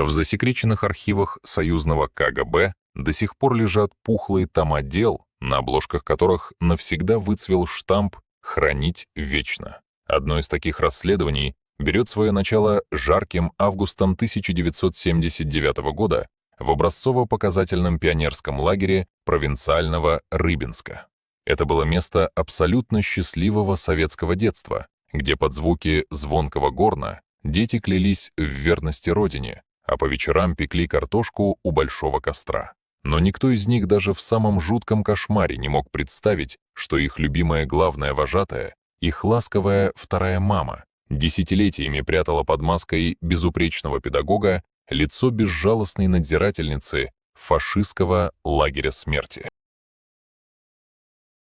В засекреченных архивах союзного КГБ до сих пор лежат пухлые тома дел, на обложках которых навсегда выцвел штамп «Хранить вечно». Одно из таких расследований берет свое начало жарким августом 1979 года в образцово-показательном пионерском лагере провинциального Рыбинска. Это было место абсолютно счастливого советского детства, где под звуки звонкого горна дети клялись в верности родине, а по вечерам пекли картошку у большого костра. Но никто из них даже в самом жутком кошмаре не мог представить, что их любимая главная вожатая, их ласковая вторая мама, десятилетиями прятала под маской безупречного педагога лицо безжалостной надзирательницы фашистского лагеря смерти.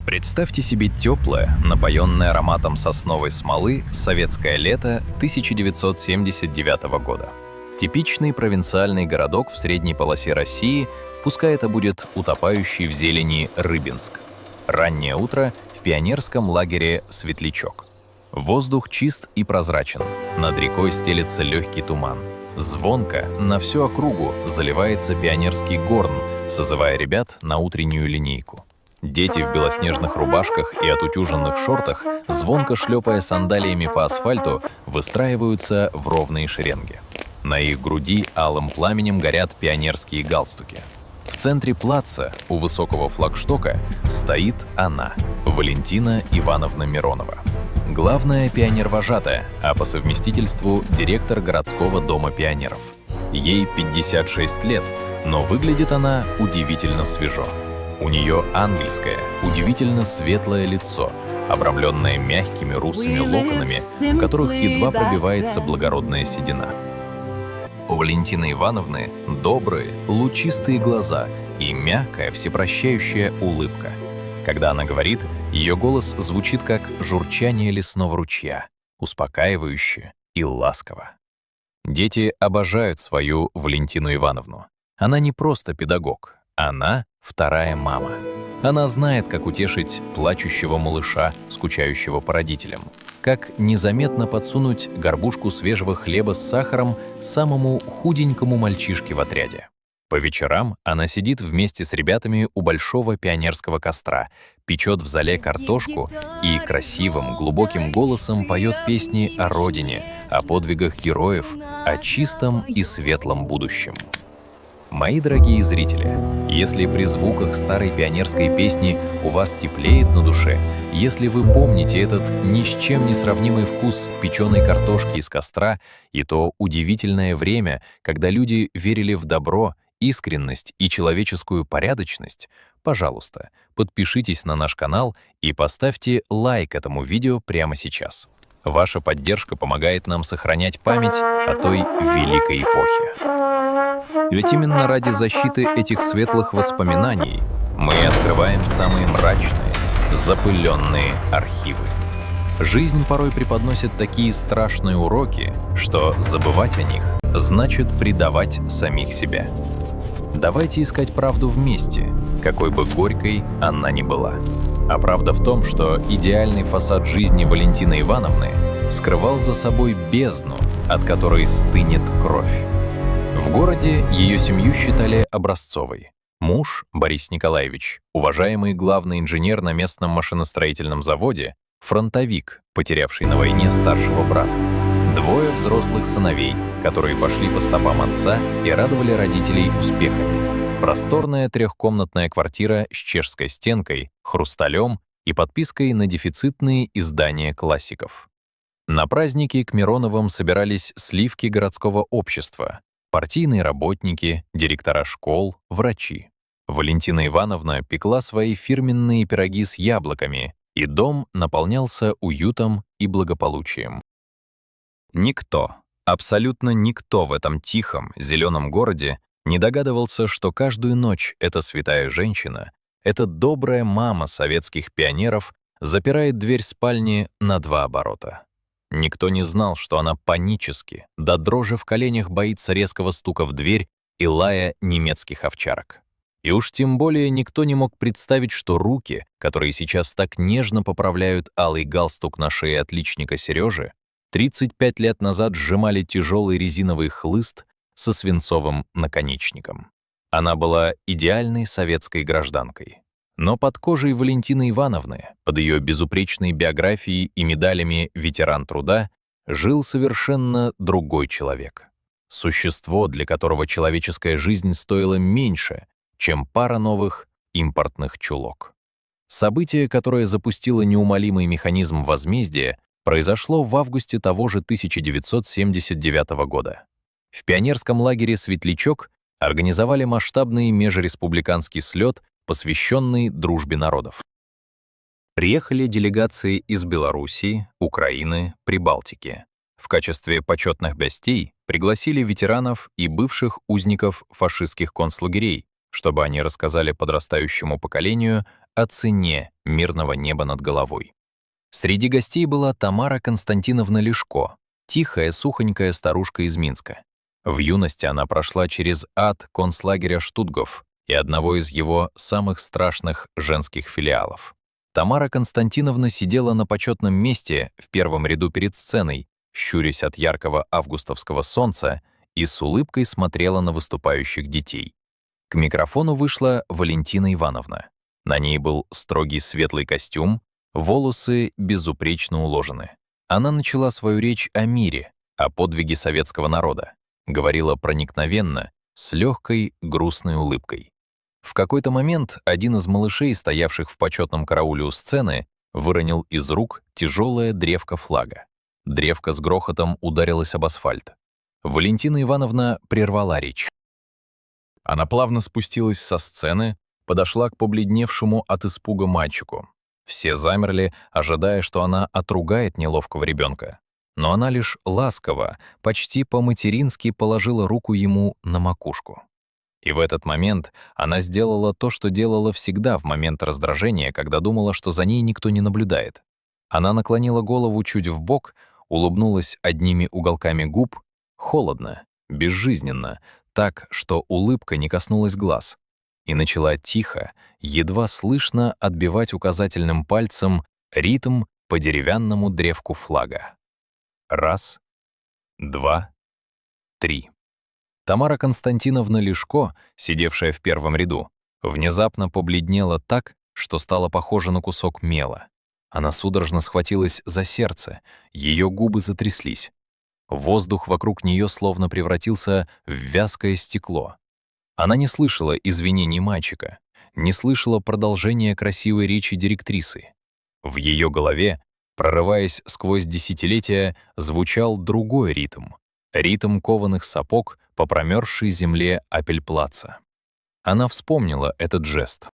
Представьте себе теплое, напоенное ароматом сосновой смолы советское лето 1979 года. Типичный провинциальный городок в средней полосе России, пускай это будет утопающий в зелени Рыбинск. Раннее утро в пионерском лагере «Светлячок». Воздух чист и прозрачен, над рекой стелется легкий туман. Звонко на всю округу заливается пионерский горн, созывая ребят на утреннюю линейку. Дети в белоснежных рубашках и отутюженных шортах, звонко шлепая сандалиями по асфальту, выстраиваются в ровные шеренги. На их груди алым пламенем горят пионерские галстуки. В центре плаца, у высокого флагштока, стоит она, Валентина Ивановна Миронова. Главная пионер-вожатая, а по совместительству директор городского дома пионеров. Ей 56 лет, но выглядит она удивительно свежо. У нее ангельское, удивительно светлое лицо, обрамленное мягкими русыми локонами, в которых едва пробивается благородная седина. У Валентины Ивановны добрые, лучистые глаза и мягкая, всепрощающая улыбка. Когда она говорит, ее голос звучит как журчание лесного ручья, успокаивающе и ласково. Дети обожают свою Валентину Ивановну. Она не просто педагог, она вторая мама. Она знает, как утешить плачущего малыша, скучающего по родителям, как незаметно подсунуть горбушку свежего хлеба с сахаром самому худенькому мальчишке в отряде. По вечерам она сидит вместе с ребятами у большого пионерского костра, печет в зале картошку и красивым, глубоким голосом поет песни о родине, о подвигах героев, о чистом и светлом будущем. Мои дорогие зрители, если при звуках старой пионерской песни у вас теплеет на душе, если вы помните этот ни с чем не сравнимый вкус печеной картошки из костра и то удивительное время, когда люди верили в добро, искренность и человеческую порядочность, пожалуйста, подпишитесь на наш канал и поставьте лайк этому видео прямо сейчас. Ваша поддержка помогает нам сохранять память о той великой эпохе. Ведь именно ради защиты этих светлых воспоминаний мы открываем самые мрачные, запыленные архивы. Жизнь порой преподносит такие страшные уроки, что забывать о них значит предавать самих себя. Давайте искать правду вместе, какой бы горькой она ни была. А правда в том, что идеальный фасад жизни Валентины Ивановны скрывал за собой бездну, от которой стынет кровь. В городе ее семью считали образцовой. Муж, Борис Николаевич, уважаемый главный инженер на местном машиностроительном заводе, фронтовик, потерявший на войне старшего брата. Двое взрослых сыновей, которые пошли по стопам отца и радовали родителей успехами. Просторная трехкомнатная квартира с чешской стенкой, хрусталем и подпиской на дефицитные издания классиков. На праздники к Мироновым собирались сливки городского общества, партийные работники, директора школ, врачи. Валентина Ивановна пекла свои фирменные пироги с яблоками, и дом наполнялся уютом и благополучием. Никто, абсолютно никто в этом тихом, зеленом городе не догадывался, что каждую ночь эта святая женщина, эта добрая мама советских пионеров запирает дверь спальни на 2 оборота. Никто не знал, что она панически, до дрожи в коленях боится резкого стука в дверь и лая немецких овчарок. И уж тем более никто не мог представить, что руки, которые сейчас так нежно поправляют алый галстук на шее отличника Сережи, 35 лет назад сжимали тяжелый резиновый хлыст, со свинцовым наконечником. Она была идеальной советской гражданкой. Но под кожей Валентины Ивановны, под ее безупречной биографией и медалями «Ветеран труда», жил совершенно другой человек. Существо, для которого человеческая жизнь стоила меньше, чем пара новых импортных чулок. Событие, которое запустило неумолимый механизм возмездия, произошло в августе того же 1979 года. В пионерском лагере «Светлячок» организовали масштабный межреспубликанский слет, посвященный дружбе народов. Приехали делегации из Белоруссии, Украины, Прибалтики. В качестве почетных гостей пригласили ветеранов и бывших узников фашистских концлагерей, чтобы они рассказали подрастающему поколению о цене мирного неба над головой. Среди гостей была Тамара Константиновна Лешко, тихая, сухонькая старушка из Минска. В юности она прошла через ад концлагеря Штутгоф и одного из его самых страшных женских филиалов. Тамара Константиновна сидела на почетном месте в первом ряду перед сценой, щурясь от яркого августовского солнца, и с улыбкой смотрела на выступающих детей. К микрофону вышла Валентина Ивановна. На ней был строгий светлый костюм, волосы безупречно уложены. Она начала свою речь о мире, о подвиге советского народа. Говорила проникновенно, с легкой, грустной улыбкой. В какой-то момент один из малышей, стоявших в почетном карауле у сцены, выронил из рук тяжелое древко флага. Древко с грохотом ударилось об асфальт. Валентина Ивановна прервала речь. Она плавно спустилась со сцены, подошла к побледневшему от испуга мальчику. Все замерли, ожидая, что она отругает неловкого ребенка. Но она лишь ласково, почти по-матерински положила руку ему на макушку. И в этот момент она сделала то, что делала всегда в момент раздражения, когда думала, что за ней никто не наблюдает. Она наклонила голову чуть вбок, улыбнулась одними уголками губ, холодно, безжизненно, так, что улыбка не коснулась глаз, и начала тихо, едва слышно отбивать указательным пальцем ритм по деревянному древку флага. 1, 2, 3. Тамара Константиновна Лешко, сидевшая в первом ряду, внезапно побледнела так, что стала похожа на кусок мела. Она судорожно схватилась за сердце, ее губы затряслись. Воздух вокруг нее словно превратился в вязкое стекло. Она не слышала извинений мальчика, не слышала продолжения красивой речи директрисы. В ее голове, прорываясь сквозь десятилетия, звучал другой ритм — ритм кованых сапог по промерзшей земле Апельплаца. Она вспомнила этот жест,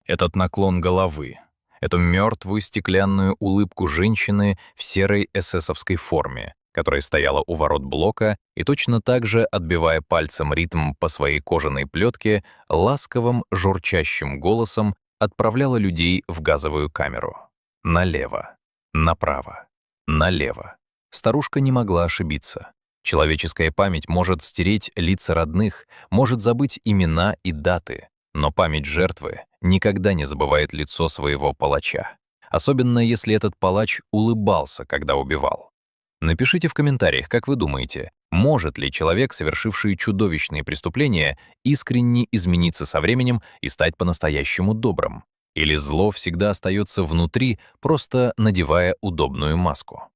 этот наклон головы, эту мертвую стеклянную улыбку женщины в серой эсэсовской форме, которая стояла у ворот блока и точно так же, отбивая пальцем ритм по своей кожаной плетке, ласковым журчащим голосом отправляла людей в газовую камеру. Налево, направо, налево. Старушка не могла ошибиться. Человеческая память может стереть лица родных, может забыть имена и даты, но память жертвы никогда не забывает лицо своего палача, особенно если этот палач улыбался, когда убивал. Напишите в комментариях, как вы думаете, может ли человек, совершивший чудовищные преступления, искренне измениться со временем и стать по-настоящему добрым? Или зло всегда остается внутри, просто надевая удобную маску?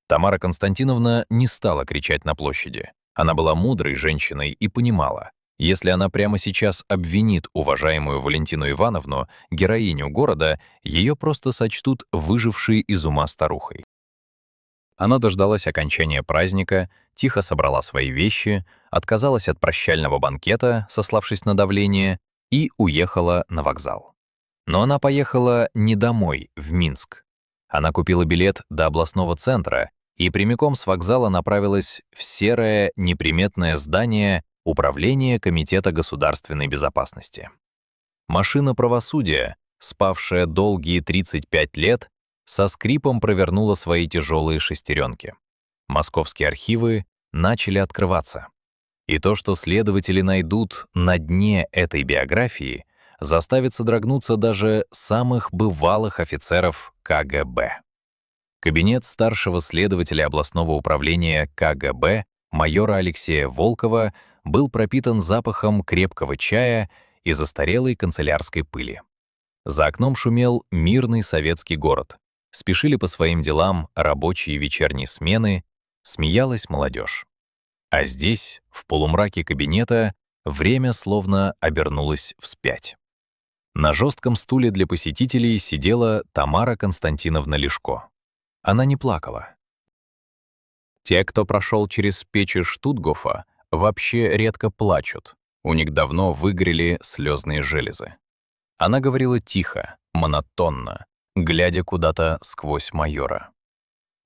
Тамара Константиновна не стала кричать на площади. Она была мудрой женщиной и понимала, если она прямо сейчас обвинит уважаемую Валентину Ивановну, героиню города, ее просто сочтут выжившей из ума старухой. Она дождалась окончания праздника, тихо собрала свои вещи, отказалась от прощального банкета, сославшись на давление, и уехала на вокзал. Но она поехала не домой, в Минск. Она купила билет до областного центра и прямиком с вокзала направилась в серое неприметное здание Управления Комитета государственной безопасности. Машина правосудия, спавшая долгие 35 лет, со скрипом провернула свои тяжелые шестеренки. Московские архивы начали открываться. И то, что следователи найдут на дне этой биографии, заставит содрогнуться даже самых бывалых офицеров КГБ. Кабинет старшего следователя областного управления КГБ майора Алексея Волкова был пропитан запахом крепкого чая и застарелой канцелярской пыли. За окном шумел мирный советский город. Спешили по своим делам рабочие вечерние смены, смеялась молодежь. А здесь, в полумраке кабинета, время словно обернулось вспять. На жестком стуле для посетителей сидела Тамара Константиновна Лешко. Она не плакала. Те, кто прошел через печи Штутгофа, вообще редко плачут. У них давно выгорели слезные железы. Она говорила тихо, монотонно, глядя куда-то сквозь майора.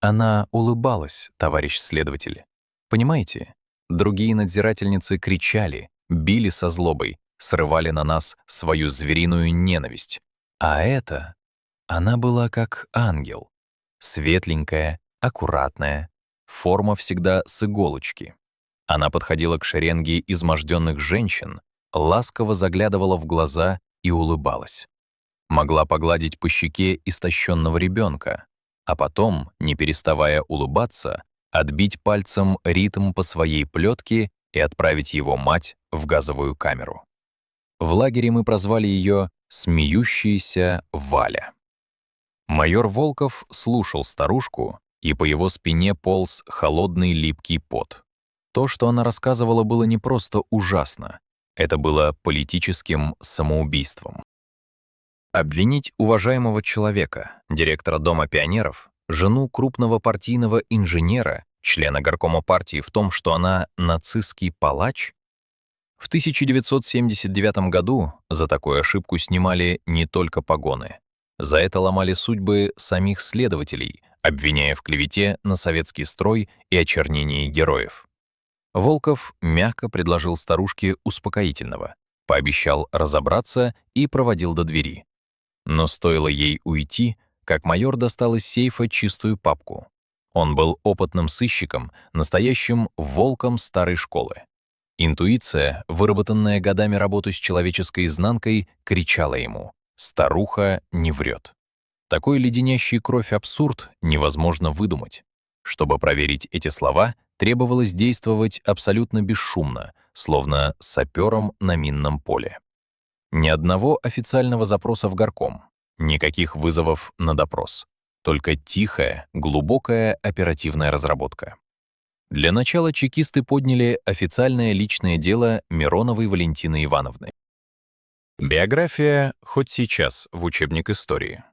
Она улыбалась, товарищ следователь. Понимаете, другие надзирательницы кричали, били со злобой, срывали на нас свою звериную ненависть. А эта, она была как ангел. Светленькая, аккуратная, форма всегда с иголочки. Она подходила к шеренге изможденных женщин, ласково заглядывала в глаза и улыбалась. Могла погладить по щеке истощенного ребенка, а потом, не переставая улыбаться, отбить пальцем ритм по своей плетке и отправить его мать в газовую камеру. В лагере мы прозвали ее «Смеющаяся Валя». Майор Волков слушал старушку, и по его спине полз холодный липкий пот. То, что она рассказывала, было не просто ужасно, это было политическим самоубийством. Обвинить уважаемого человека, директора Дома пионеров, жену крупного партийного инженера, члена горкома партии в том, что она нацистский палач? В 1979 году за такую ошибку снимали не только погоны. За это ломали судьбы самих следователей, обвиняя в клевете на советский строй и очернении героев. Волков мягко предложил старушке успокоительного, пообещал разобраться и проводил до двери. Но стоило ей уйти, как майор достал из сейфа чистую папку. Он был опытным сыщиком, настоящим волком старой школы. Интуиция, выработанная годами работы с человеческой изнанкой, кричала ему: «Старуха не врет». Такой леденящий кровь абсурд невозможно выдумать. Чтобы проверить эти слова, требовалось действовать абсолютно бесшумно, словно сапером на минном поле. Ни одного официального запроса в горком, никаких вызовов на допрос. Только тихая, глубокая оперативная разработка. Для начала чекисты подняли официальное личное дело Мироновой Валентины Ивановны. Биография хоть сейчас в учебник истории.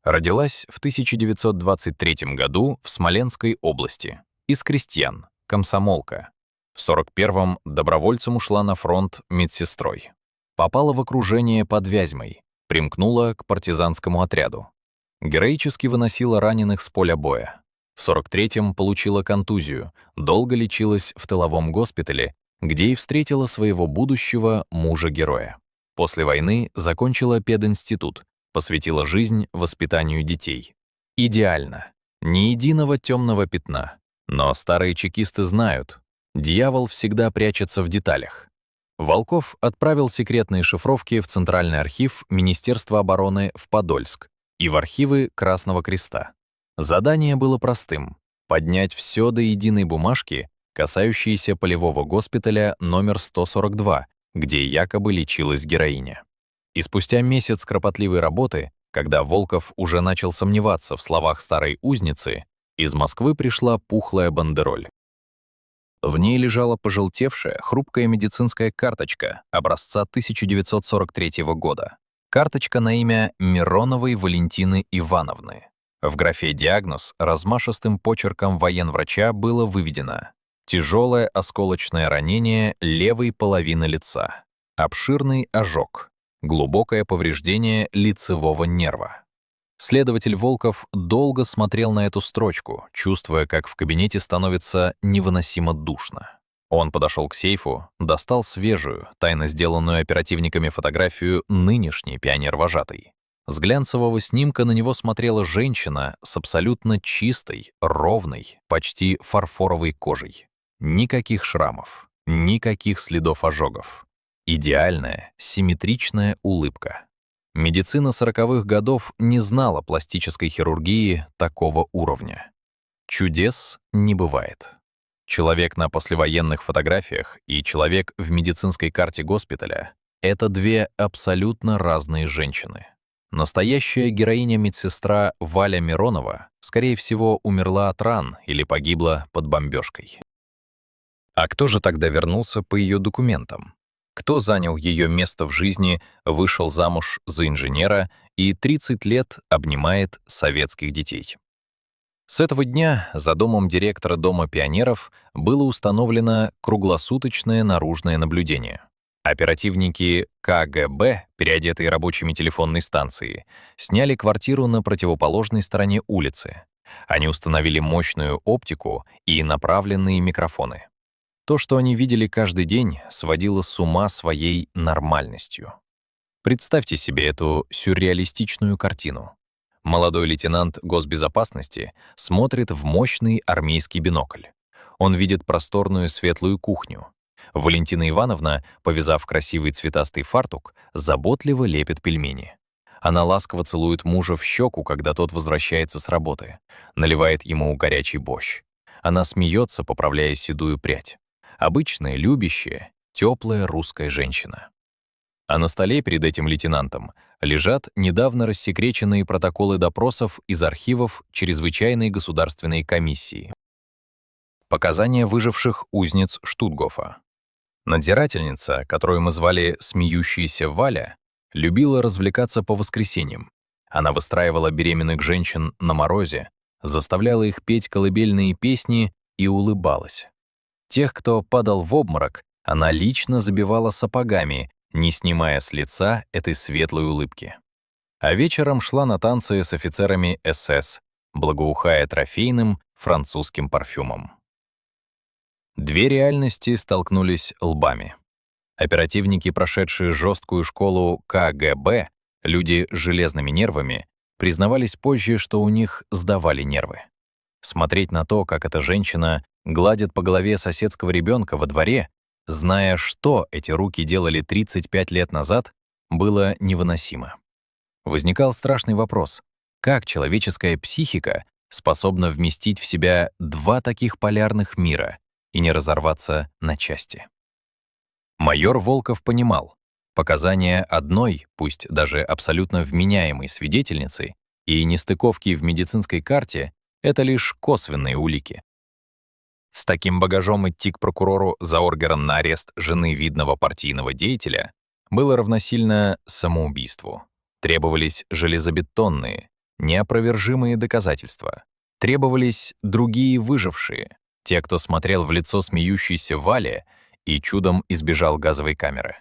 Родилась в 1923 году в Смоленской области. Из крестьян, комсомолка. В 41-м добровольцем ушла на фронт медсестрой. Попала в окружение под Вязьмой, примкнула к партизанскому отряду. Героически выносила раненых с поля боя. В 43-м получила контузию, долго лечилась в тыловом госпитале, где и встретила своего будущего мужа-героя. После войны закончила пединститут, посвятила жизнь воспитанию детей. Идеально. Ни единого темного пятна. Но старые чекисты знают, дьявол всегда прячется в деталях. Волков отправил секретные шифровки в Центральный архив Министерства обороны в Подольск и в архивы Красного Креста. Задание было простым — поднять все до единой бумажки, касающиеся полевого госпиталя номер 142, где якобы лечилась героиня. И спустя месяц кропотливой работы, когда Волков уже начал сомневаться в словах старой узницы, из Москвы пришла пухлая бандероль. В ней лежала пожелтевшая, хрупкая медицинская карточка образца 1943 года. Карточка на имя Мироновой Валентины Ивановны. В графе «Диагноз» размашистым почерком военврача было выведено: тяжелое осколочное ранение левой половины лица, обширный ожог, глубокое повреждение лицевого нерва. Следователь Волков долго смотрел на эту строчку, чувствуя, как в кабинете становится невыносимо душно. Он подошел к сейфу, достал свежую, тайно сделанную оперативниками фотографию нынешней пионер-вожатой. С глянцевого снимка на него смотрела женщина с абсолютно чистой, ровной, почти фарфоровой кожей. Никаких шрамов, никаких следов ожогов. Идеальная, симметричная улыбка. Медицина 40-х годов не знала пластической хирургии такого уровня. Чудес не бывает. Человек на послевоенных фотографиях и человек в медицинской карте госпиталя — это две абсолютно разные женщины. Настоящая героиня-медсестра Валя Миронова, скорее всего, умерла от ран или погибла под бомбежкой. А кто же тогда вернулся по ее документам? Кто занял ее место в жизни, вышел замуж за инженера и 30 лет обнимает советских детей? С этого дня за домом директора Дома пионеров было установлено круглосуточное наружное наблюдение. Оперативники КГБ, переодетые рабочими телефонной станции, сняли квартиру на противоположной стороне улицы. Они установили мощную оптику и направленные микрофоны. То, что они видели каждый день, сводило с ума своей нормальностью. Представьте себе эту сюрреалистичную картину. Молодой лейтенант госбезопасности смотрит в мощный армейский бинокль. Он видит просторную светлую кухню. Валентина Ивановна, повязав красивый цветастый фартук, заботливо лепит пельмени. Она ласково целует мужа в щеку, когда тот возвращается с работы, наливает ему горячий борщ. Она смеется, поправляя седую прядь. Обычная, любящая, теплая русская женщина. А на столе перед этим лейтенантом лежат недавно рассекреченные протоколы допросов из архивов Чрезвычайной государственной комиссии. Показания выживших узниц Штутгофа. Надзирательница, которую мы звали «Смеющаяся Валя», любила развлекаться по воскресеньям. Она выстраивала беременных женщин на морозе, заставляла их петь колыбельные песни и улыбалась. Тех, кто падал в обморок, она лично забивала сапогами, не снимая с лица этой светлой улыбки. А вечером шла на танцы с офицерами СС, благоухая трофейным французским парфюмом. Две реальности столкнулись лбами. Оперативники, прошедшие жесткую школу КГБ, люди с железными нервами, признавались позже, что у них сдавали нервы. Смотреть на то, как эта женщина гладит по голове соседского ребенка во дворе, зная, что эти руки делали 35 лет назад, было невыносимо. Возникал страшный вопрос: как человеческая психика способна вместить в себя два таких полярных мира и не разорваться на части? Майор Волков понимал, показания одной, пусть даже абсолютно вменяемой свидетельницы и нестыковки в медицинской карте — это лишь косвенные улики. С таким багажом идти к прокурору за ордером на арест жены видного партийного деятеля было равносильно самоубийству. Требовались железобетонные, неопровержимые доказательства. Требовались другие выжившие, те, кто смотрел в лицо смеющейся Вале и чудом избежал газовой камеры.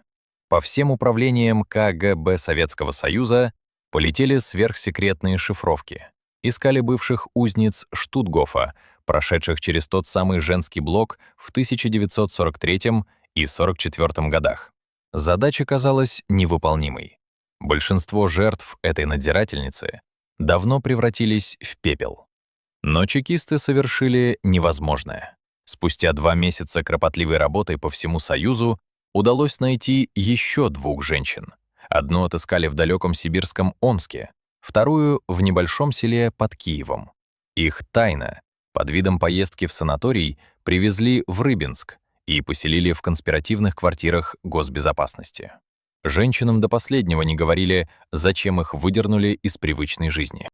По всем управлениям КГБ Советского Союза полетели сверхсекретные шифровки. Искали бывших узниц Штутгофа, прошедших через тот самый женский блок в 1943 и 1944 годах. Задача казалась невыполнимой. Большинство жертв этой надзирательницы давно превратились в пепел. Но чекисты совершили невозможное. Спустя 2 месяца кропотливой работы по всему Союзу удалось найти еще 2 женщин. Одну отыскали в далеком сибирском Омске, вторую — в небольшом селе под Киевом. Их тайно, под видом поездки в санаторий, привезли в Рыбинск и поселили в конспиративных квартирах госбезопасности. Женщинам до последнего не говорили, зачем их выдернули из привычной жизни.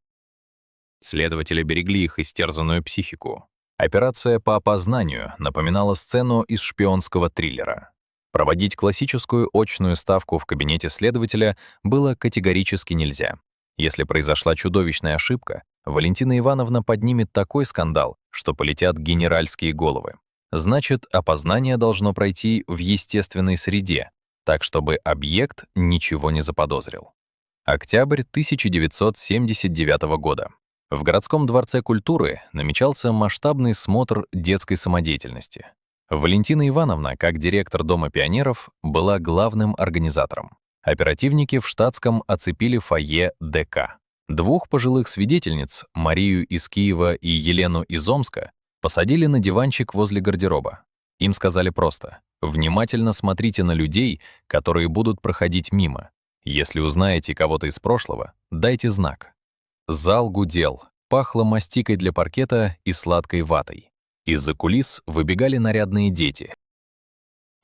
Следователи берегли их истерзанную психику. Операция по опознанию напоминала сцену из шпионского триллера. Проводить классическую очную ставку в кабинете следователя было категорически нельзя. Если произошла чудовищная ошибка, Валентина Ивановна поднимет такой скандал, что полетят генеральские головы. Значит, опознание должно пройти в естественной среде, так чтобы объект ничего не заподозрил. Октябрь 1979 года. В городском дворце культуры намечался масштабный смотр детской самодеятельности. Валентина Ивановна, как директор Дома пионеров, была главным организатором. Оперативники в штатском оцепили фойе ДК. 2 пожилых свидетельниц, Марию из Киева и Елену из Омска, посадили на диванчик возле гардероба. Им сказали просто: внимательно смотрите на людей, которые будут проходить мимо. Если узнаете кого-то из прошлого, дайте знак. Зал гудел, пахло мастикой для паркета и сладкой ватой. Из-за кулис выбегали нарядные дети.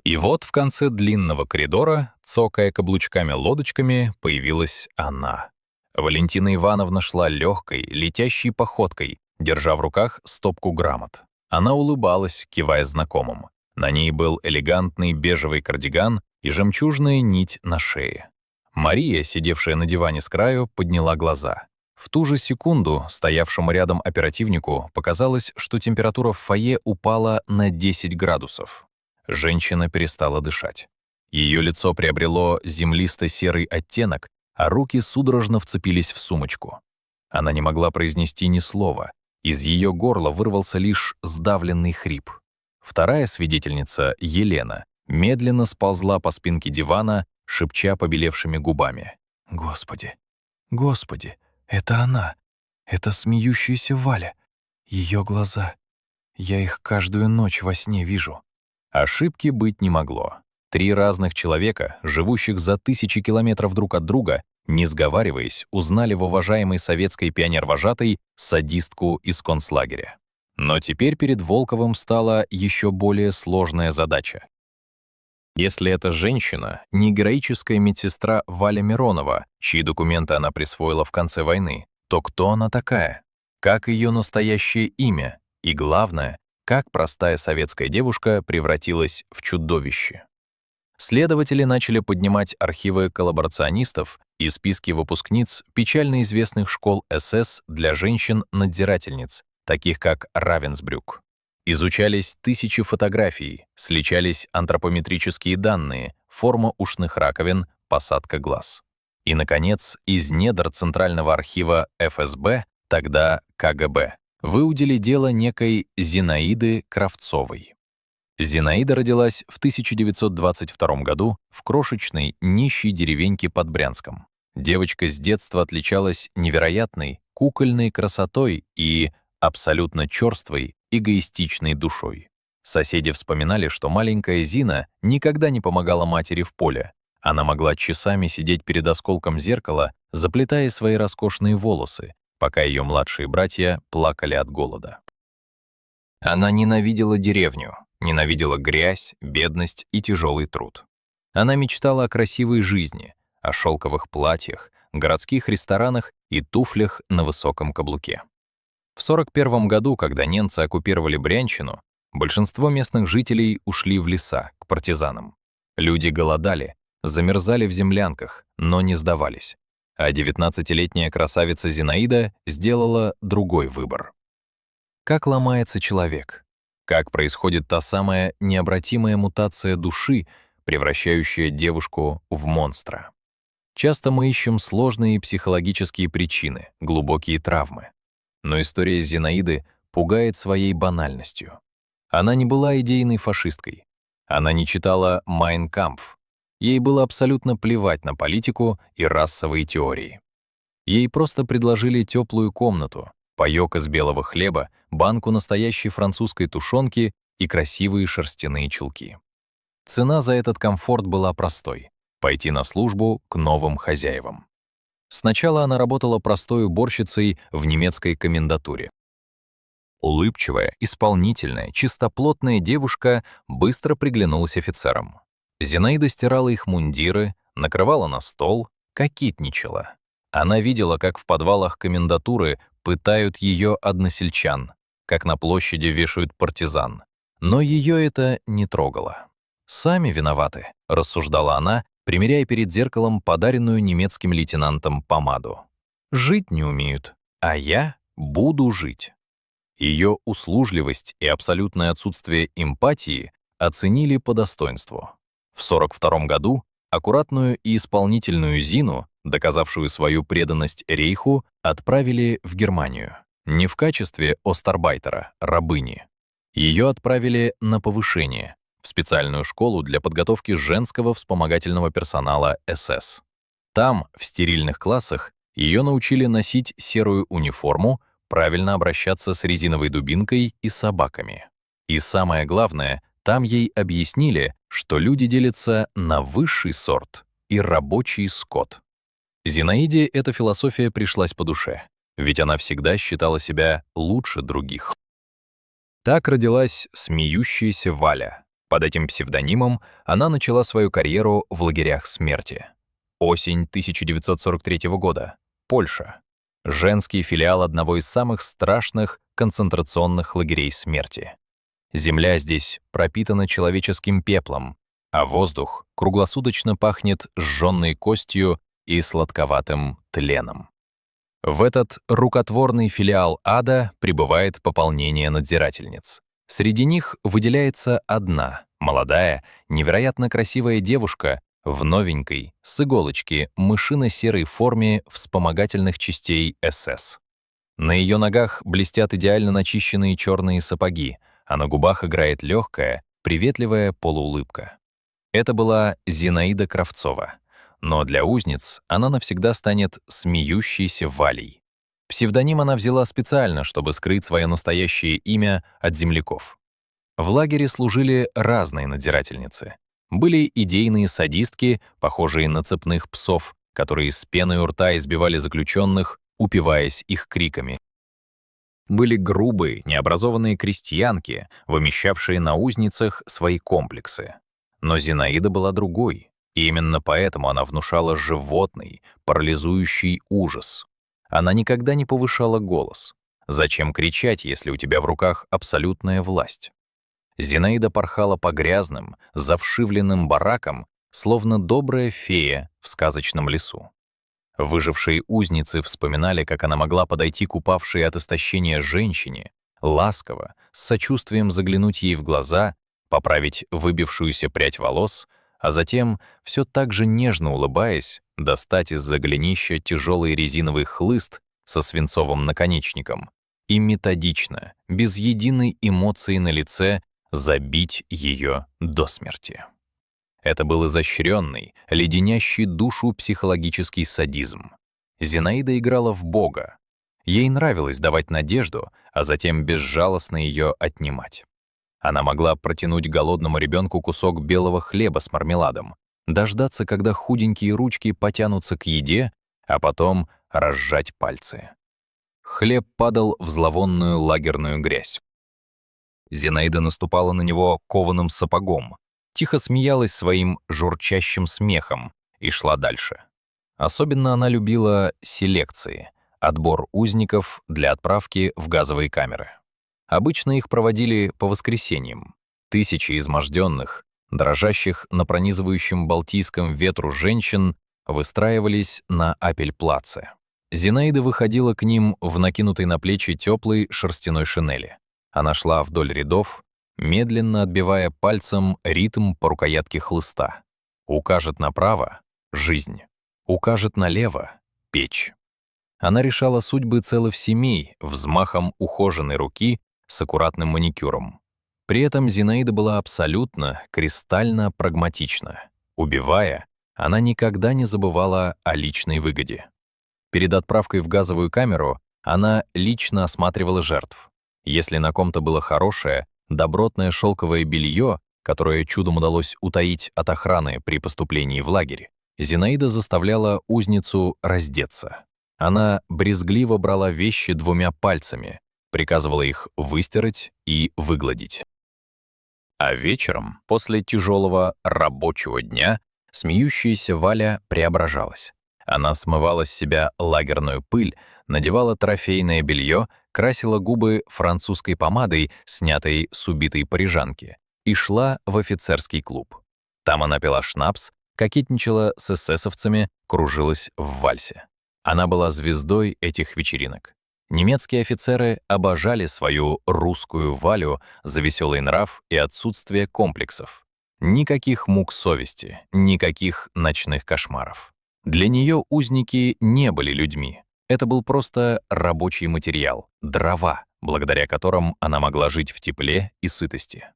И вот в конце длинного коридора, цокая каблучками-лодочками, появилась она. Валентина Ивановна шла легкой, летящей походкой, держа в руках стопку грамот. Она улыбалась, кивая знакомым. На ней был элегантный бежевый кардиган и жемчужная нить на шее. Мария, сидевшая на диване с краю, подняла глаза. В ту же секунду стоявшему рядом оперативнику показалось, что температура в фойе упала на 10 градусов. Женщина перестала дышать. Ее лицо приобрело землисто-серый оттенок, а руки судорожно вцепились в сумочку. Она не могла произнести ни слова. Из ее горла вырвался лишь сдавленный хрип. Вторая свидетельница, Елена, медленно сползла по спинке дивана, шепча побелевшими губами. «Господи, Господи, это она! Это смеющаяся Валя! Ее глаза! Я их каждую ночь во сне вижу!» Ошибки быть не могло. 3 разных человека, живущих за тысячи километров друг от друга, не сговариваясь, узнали в уважаемой советской пионер-вожатой садистку из концлагеря. Но теперь перед Волковым стала еще более сложная задача. Если эта женщина не героическая медсестра Валя Миронова, чьи документы она присвоила в конце войны, то кто она такая? Как ее настоящее имя? И главное, как простая советская девушка превратилась в чудовище? Следователи начали поднимать архивы коллаборационистов и списки выпускниц печально известных школ СС для женщин-надзирательниц, таких как Равенсбрюк. Изучались тысячи фотографий, сличались антропометрические данные, форма ушных раковин, посадка глаз. И, наконец, из недр Центрального архива ФСБ, тогда КГБ, выудили дело некой Зинаиды Кравцовой. Зинаида родилась в 1922 году в крошечной, нищей деревеньке под Брянском. Девочка с детства отличалась невероятной, кукольной красотой и абсолютно чёрствой, эгоистичной душой. Соседи вспоминали, что маленькая Зина никогда не помогала матери в поле. Она могла часами сидеть перед осколком зеркала, заплетая свои роскошные волосы, пока ее младшие братья плакали от голода. Она ненавидела деревню, ненавидела грязь, бедность и тяжелый труд. Она мечтала о красивой жизни, о шелковых платьях, городских ресторанах и туфлях на высоком каблуке. В 1941 году, когда немцы оккупировали Брянщину, большинство местных жителей ушли в леса, к партизанам. Люди голодали, замерзали в землянках, но не сдавались. А 19-летняя красавица Зинаида сделала другой выбор. Как ломается человек? Как происходит та самая необратимая мутация души, превращающая девушку в монстра? Часто мы ищем сложные психологические причины, глубокие травмы. Но история Зинаиды пугает своей банальностью. Она не была идейной фашисткой. Она не читала «Майн кампф». Ей было абсолютно плевать на политику и расовые теории. Ей просто предложили теплую комнату, паёк из белого хлеба, банку настоящей французской тушенки и красивые шерстяные чулки. Цена за этот комфорт была простой — пойти на службу к новым хозяевам. Сначала она работала простой уборщицей в немецкой комендатуре. Улыбчивая, исполнительная, чистоплотная девушка быстро приглянулась офицерам. Зинаида стирала их мундиры, накрывала на стол, кокетничала. Она видела, как в подвалах комендатуры пытают ее односельчан, как на площади вешают партизан. Но ее это не трогало. «Сами виноваты», — рассуждала она, примеряя перед зеркалом подаренную немецким лейтенантом помаду. «Жить не умеют, а я буду жить». Ее услужливость и абсолютное отсутствие эмпатии оценили по достоинству. В 1942 году аккуратную и исполнительную Зину, доказавшую свою преданность Рейху, отправили в Германию. Не в качестве остарбайтера, рабыни. Ее отправили на повышение, в специальную школу для подготовки женского вспомогательного персонала СС. Там, в стерильных классах, ее научили носить серую униформу, правильно обращаться с резиновой дубинкой и собаками. И самое главное, там ей объяснили, что люди делятся на высший сорт и рабочий скот. Зинаиде эта философия пришлась по душе, ведь она всегда считала себя лучше других. Так родилась «Смеющаяся Валя». Под этим псевдонимом она начала свою карьеру в лагерях смерти. Осень 1943 года. Польша. Женский филиал одного из самых страшных концентрационных лагерей смерти. Земля здесь пропитана человеческим пеплом, а воздух круглосуточно пахнет сжённой костью и сладковатым тленом. В этот рукотворный филиал ада прибывает пополнение надзирательниц. Среди них выделяется одна, молодая, невероятно красивая девушка в новенькой, с иголочки, мышино-серой форме вспомогательных частей СС. На ее ногах блестят идеально начищенные черные сапоги, а на губах играет легкая, приветливая полуулыбка. Это была Зинаида Кравцова. Но для узниц она навсегда станет «Смеющейся Валей». Псевдоним она взяла специально, чтобы скрыть свое настоящее имя от земляков. В лагере служили разные надзирательницы. Были идейные садистки, похожие на цепных псов, которые с пеной у рта избивали заключенных, упиваясь их криками. Были грубые, необразованные крестьянки, вымещавшие на узницах свои комплексы. Но Зинаида была другой. И именно поэтому она внушала животный, парализующий ужас. Она никогда не повышала голос. Зачем кричать, если у тебя в руках абсолютная власть? Зинаида порхала по грязным, завшивленным баракам, словно добрая фея в сказочном лесу. Выжившие узницы вспоминали, как она могла подойти к упавшей от истощения женщине, ласково, с сочувствием заглянуть ей в глаза, поправить выбившуюся прядь волос, а затем, все так же нежно улыбаясь, достать из-за голенища тяжелый резиновый хлыст со свинцовым наконечником и методично, без единой эмоции на лице, забить ее до смерти. Это был изощренный, леденящий душу психологический садизм. Зинаида играла в Бога. Ей нравилось давать надежду, а затем безжалостно ее отнимать. Она могла протянуть голодному ребенку кусок белого хлеба с мармеладом, дождаться, когда худенькие ручки потянутся к еде, а потом разжать пальцы. Хлеб падал в зловонную лагерную грязь. Зинаида наступала на него кованым сапогом, тихо смеялась своим журчащим смехом и шла дальше. Особенно она любила селекции, отбор узников для отправки в газовые камеры. Обычно их проводили по воскресеньям. Тысячи изможденных, дрожащих на пронизывающем балтийском ветру женщин выстраивались на Апельплаце. Зинаида выходила к ним в накинутой на плечи теплой шерстяной шинели. Она шла вдоль рядов, медленно отбивая пальцем ритм по рукоятке хлыста. Укажет направо — жизнь, укажет налево — печь. Она решала судьбы целых семей взмахом ухоженной руки с аккуратным маникюром. При этом Зинаида была абсолютно, кристально прагматична. Убивая, она никогда не забывала о личной выгоде. Перед отправкой в газовую камеру она лично осматривала жертв. Если на ком-то было хорошее, добротное шелковое белье, которое чудом удалось утаить от охраны при поступлении в лагерь, Зинаида заставляла узницу раздеться. Она брезгливо брала вещи двумя пальцами, приказывала их выстирать и выгладить. А вечером, после тяжелого рабочего дня, смеющаяся Валя преображалась. Она смывала с себя лагерную пыль, надевала трофейное белье, красила губы французской помадой, снятой с убитой парижанки, и шла в офицерский клуб. Там она пила шнапс, кокетничала с эсэсовцами, кружилась в вальсе. Она была звездой этих вечеринок. Немецкие офицеры обожали свою русскую Валю за веселый нрав и отсутствие комплексов. Никаких мук совести, никаких ночных кошмаров. Для нее узники не были людьми. Это был просто рабочий материал, дрова, благодаря которым она могла жить в тепле и сытости.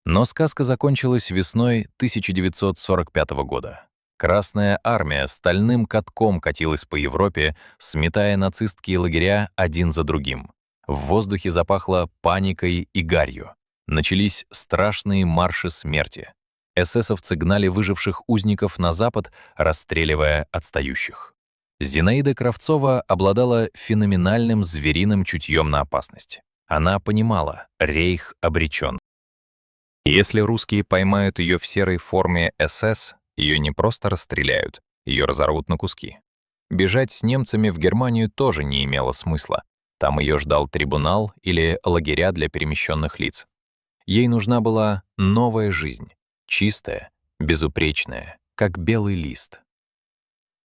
Но сказка закончилась весной 1945 года. Красная армия стальным катком катилась по Европе, сметая нацистские лагеря один за другим. В воздухе запахло паникой и гарью. Начались страшные марши смерти. Эсэсовцы гнали выживших узников на запад, расстреливая отстающих. Зинаида Кравцова обладала феноменальным звериным чутьем на опасность. Она понимала, рейх обречен. Если русские поймают ее в серой форме СС, ее не просто расстреляют, ее разорвут на куски. Бежать с немцами в Германию тоже не имело смысла. Там ее ждал трибунал или лагеря для перемещенных лиц. Ей нужна была новая жизнь, чистая, безупречная, как белый лист.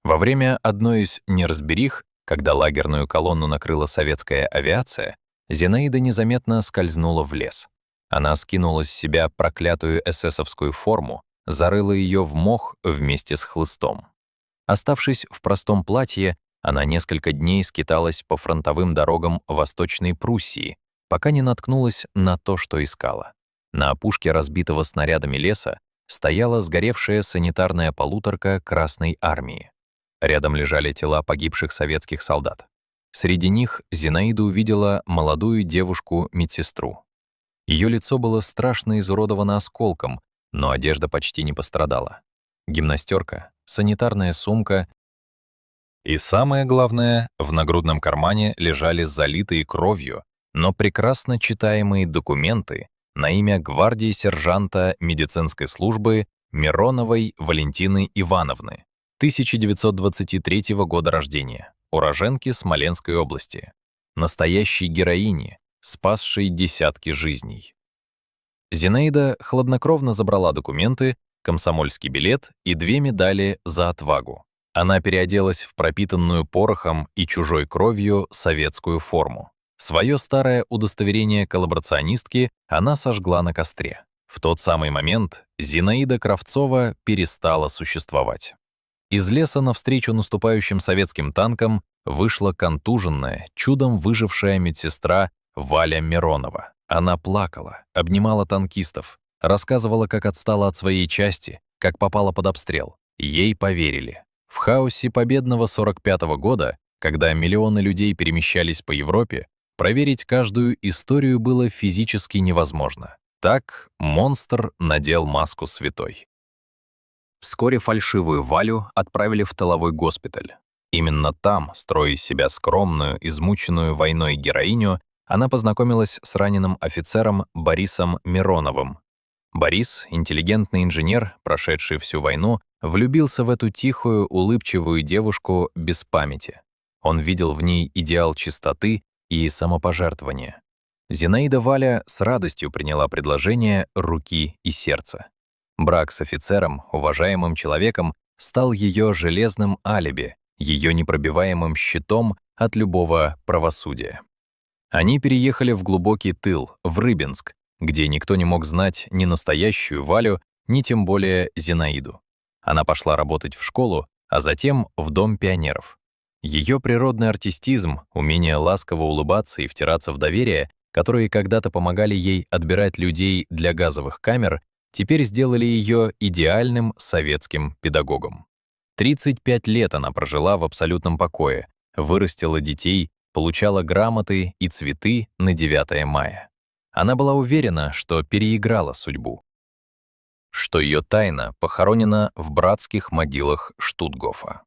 Во время одной из неразберих, когда лагерную колонну накрыла советская авиация, Зинаида незаметно скользнула в лес. Она скинула с себя проклятую эсэсовскую форму, зарыла ее в мох вместе с хлыстом. Оставшись в простом платье, она несколько дней скиталась по фронтовым дорогам Восточной Пруссии, пока не наткнулась на то, что искала. На опушке разбитого снарядами леса стояла сгоревшая санитарная полуторка Красной армии. Рядом лежали тела погибших советских солдат. Среди них Зинаида увидела молодую девушку-медсестру. Ее лицо было страшно изуродовано осколком, но одежда почти не пострадала. Гимнастерка, санитарная сумка и, самое главное, в нагрудном кармане лежали залитые кровью, но прекрасно читаемые документы на имя гвардии сержанта медицинской службы Мироновой Валентины Ивановны, 1923 года рождения, уроженки Смоленской области, настоящей героини, спасшей десятки жизней. Зинаида хладнокровно забрала документы, комсомольский билет и 2 медали за отвагу. Она переоделась в пропитанную порохом и чужой кровью советскую форму. Своё старое удостоверение коллаборационистки она сожгла на костре. В тот самый момент Зинаида Кравцова перестала существовать. Из леса навстречу наступающим советским танкам вышла контуженная, чудом выжившая медсестра Валя Миронова. Она плакала, обнимала танкистов, рассказывала, как отстала от своей части, как попала под обстрел. Ей поверили. В хаосе победного 45-го года, когда миллионы людей перемещались по Европе, проверить каждую историю было физически невозможно. Так монстр надел маску святой. Вскоре фальшивую Валю отправили в тыловой госпиталь. Именно там, строя из себя скромную, измученную войной героиню, она познакомилась с раненым офицером Борисом Мироновым. Борис, интеллигентный инженер, прошедший всю войну, влюбился в эту тихую, улыбчивую девушку без памяти. Он видел в ней идеал чистоты и самопожертвования. Зинаида Валя с радостью приняла предложение руки и сердца. Брак с офицером, уважаемым человеком, стал ее железным алиби, ее непробиваемым щитом от любого правосудия. Они переехали в глубокий тыл, в Рыбинск, где никто не мог знать ни настоящую Валю, ни тем более Зинаиду. Она пошла работать в школу, а затем в Дом пионеров. Ее природный артистизм, умение ласково улыбаться и втираться в доверие, которые когда-то помогали ей отбирать людей для газовых камер, теперь сделали ее идеальным советским педагогом. 35 лет она прожила в абсолютном покое, вырастила детей, получала грамоты и цветы на 9 мая. Она была уверена, что переиграла судьбу, что ее тайна похоронена в братских могилах Штутгофа.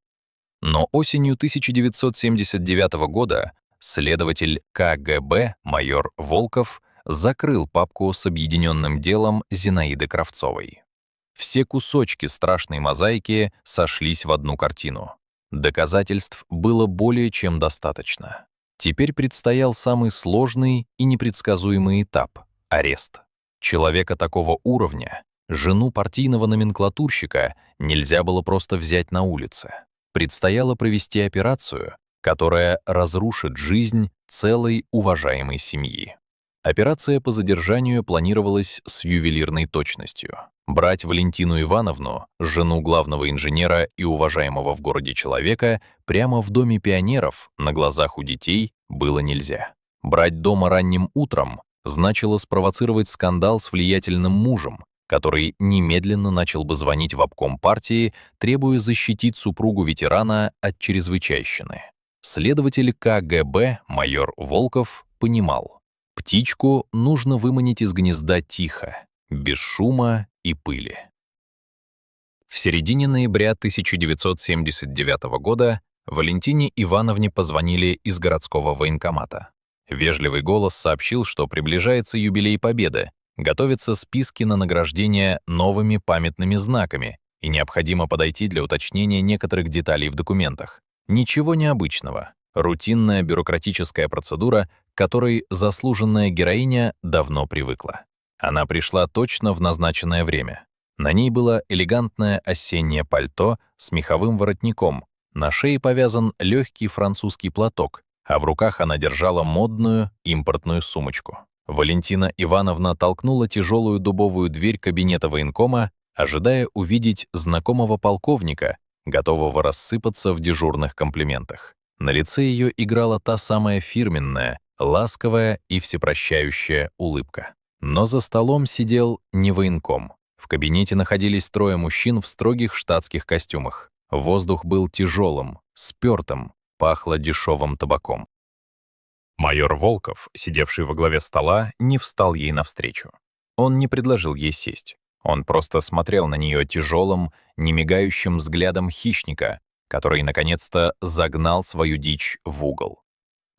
Но осенью 1979 года следователь КГБ майор Волков закрыл папку с объединенным делом Зинаиды Кравцовой. Все кусочки страшной мозаики сошлись в одну картину. Доказательств было более чем достаточно. Теперь предстоял самый сложный и непредсказуемый этап — арест. Человека такого уровня, жену партийного номенклатурщика, нельзя было просто взять на улице. Предстояло провести операцию, которая разрушит жизнь целой уважаемой семьи. Операция по задержанию планировалась с ювелирной точностью. Брать Валентину Ивановну, жену главного инженера и уважаемого в городе человека, прямо в Доме пионеров, на глазах у детей, было нельзя. Брать дома ранним утром значило спровоцировать скандал с влиятельным мужем, который немедленно начал бы звонить в обком партии, требуя защитить супругу ветерана от чрезвычайщины. Следователь КГБ майор Волков понимал, птичку нужно выманить из гнезда тихо, без шума и пыли. В середине ноября 1979 года Валентине Ивановне позвонили из городского военкомата. Вежливый голос сообщил, что приближается юбилей Победы, готовятся списки на награждение новыми памятными знаками, и необходимо подойти для уточнения некоторых деталей в документах. Ничего необычного. Рутинная бюрократическая процедура, к которой заслуженная героиня давно привыкла. Она пришла точно в назначенное время. На ней было элегантное осеннее пальто с меховым воротником, на шее повязан легкий французский платок, а в руках она держала модную импортную сумочку. Валентина Ивановна толкнула тяжелую дубовую дверь кабинета военкома, ожидая увидеть знакомого полковника, готового рассыпаться в дежурных комплиментах. На лице ее играла та самая фирменная, ласковая и всепрощающая улыбка. Но за столом сидел не военком. В кабинете находились трое мужчин в строгих штатских костюмах. Воздух был тяжелым, спёртым, пахло дешевым табаком. Майор Волков, сидевший во главе стола, не встал ей навстречу. Он не предложил ей сесть. Он просто смотрел на нее тяжелым, немигающим взглядом хищника, который, наконец-то, загнал свою дичь в угол.